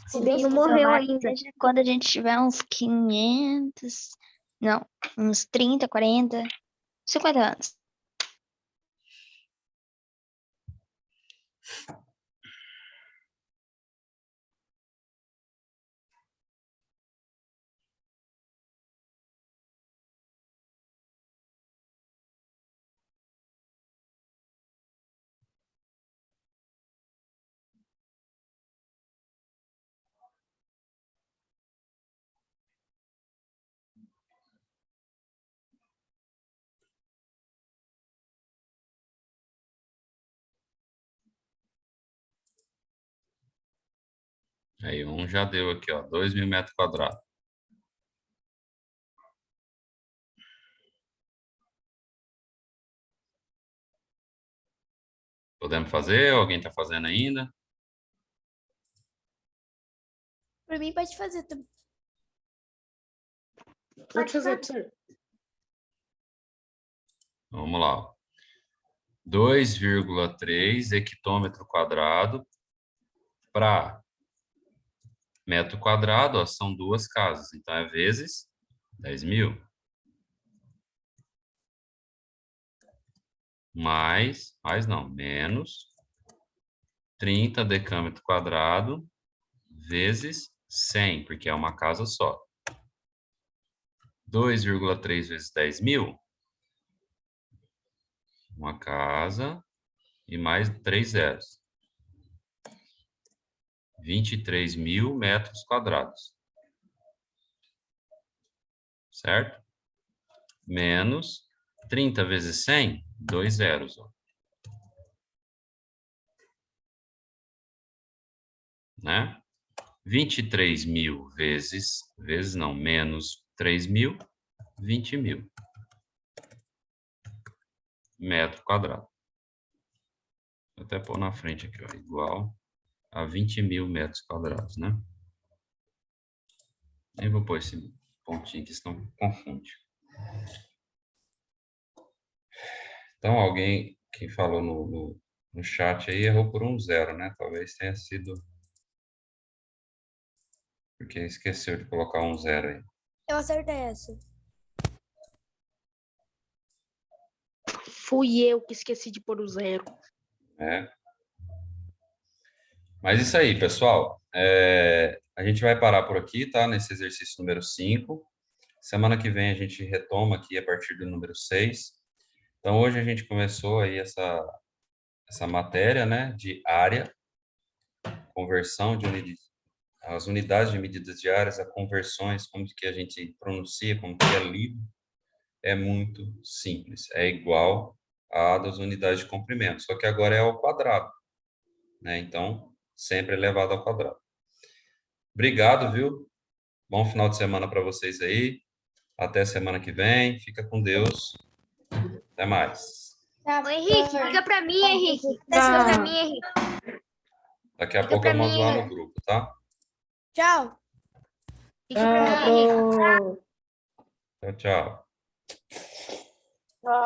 Se A Deus gente não quiser, morreu tomara que ainda. seja quando a gente tiver uns 500... Não, uns 30, 40, 50 anos. Aí, um já deu aqui, ó, 2.000 metros quadrados. Podemos fazer? Alguém está fazendo ainda? Pra mim, pode fazer também. Pode fazer, professor. Vamos lá, ó. 2,3 hectômetro quadrado para metro quadrado, ó, são duas casas, então é vezes 10.000. Mais não, menos 30 decâmetro quadrado vezes 100, porque é uma casa só. 2,3 vezes 10.000, uma casa e mais 3 zeros. 23.000 metros quadrados. Certo? Menos 30 vezes 100, 2 zeros. Ó. Né? 23.000 vezes não, menos 3.000, 20.000 metro quadrado. Vou até pôr na frente aqui, ó, igual a 20.000 metros quadrados, né? Nem vou pôr esse pontinho aqui, senão confunde. Então, alguém que falou no chat aí errou por um zero, né? Talvez tenha sido porque esqueceu de colocar um zero aí. Eu acertei essa. Fui eu que esqueci de pôr o 0. Né? Mas isso aí, pessoal. A gente vai parar por aqui, tá? Nesse exercício número 5. Semana que vem a gente retoma aqui a partir do número 6. Então, hoje a gente começou aí essa matéria, né? De área, conversão de as unidades de medidas diárias, a conversões, como que a gente pronuncia, como que é lido. É muito simples. É igual a das unidades de comprimento, só que agora é ao quadrado, né? Então, sempre elevado ao quadrado. Obrigado, viu? Bom final de semana para vocês aí. Até semana que vem. Fica com Deus. Até mais. Ô, Henrique, liga pra mim, Henrique. Liga pra mim, Henrique. Daqui a Fica pouco pra eu mando mim, lá hein? no grupo, tá? Tchau. Liga pra mim, Henrique. Tchau, tchau.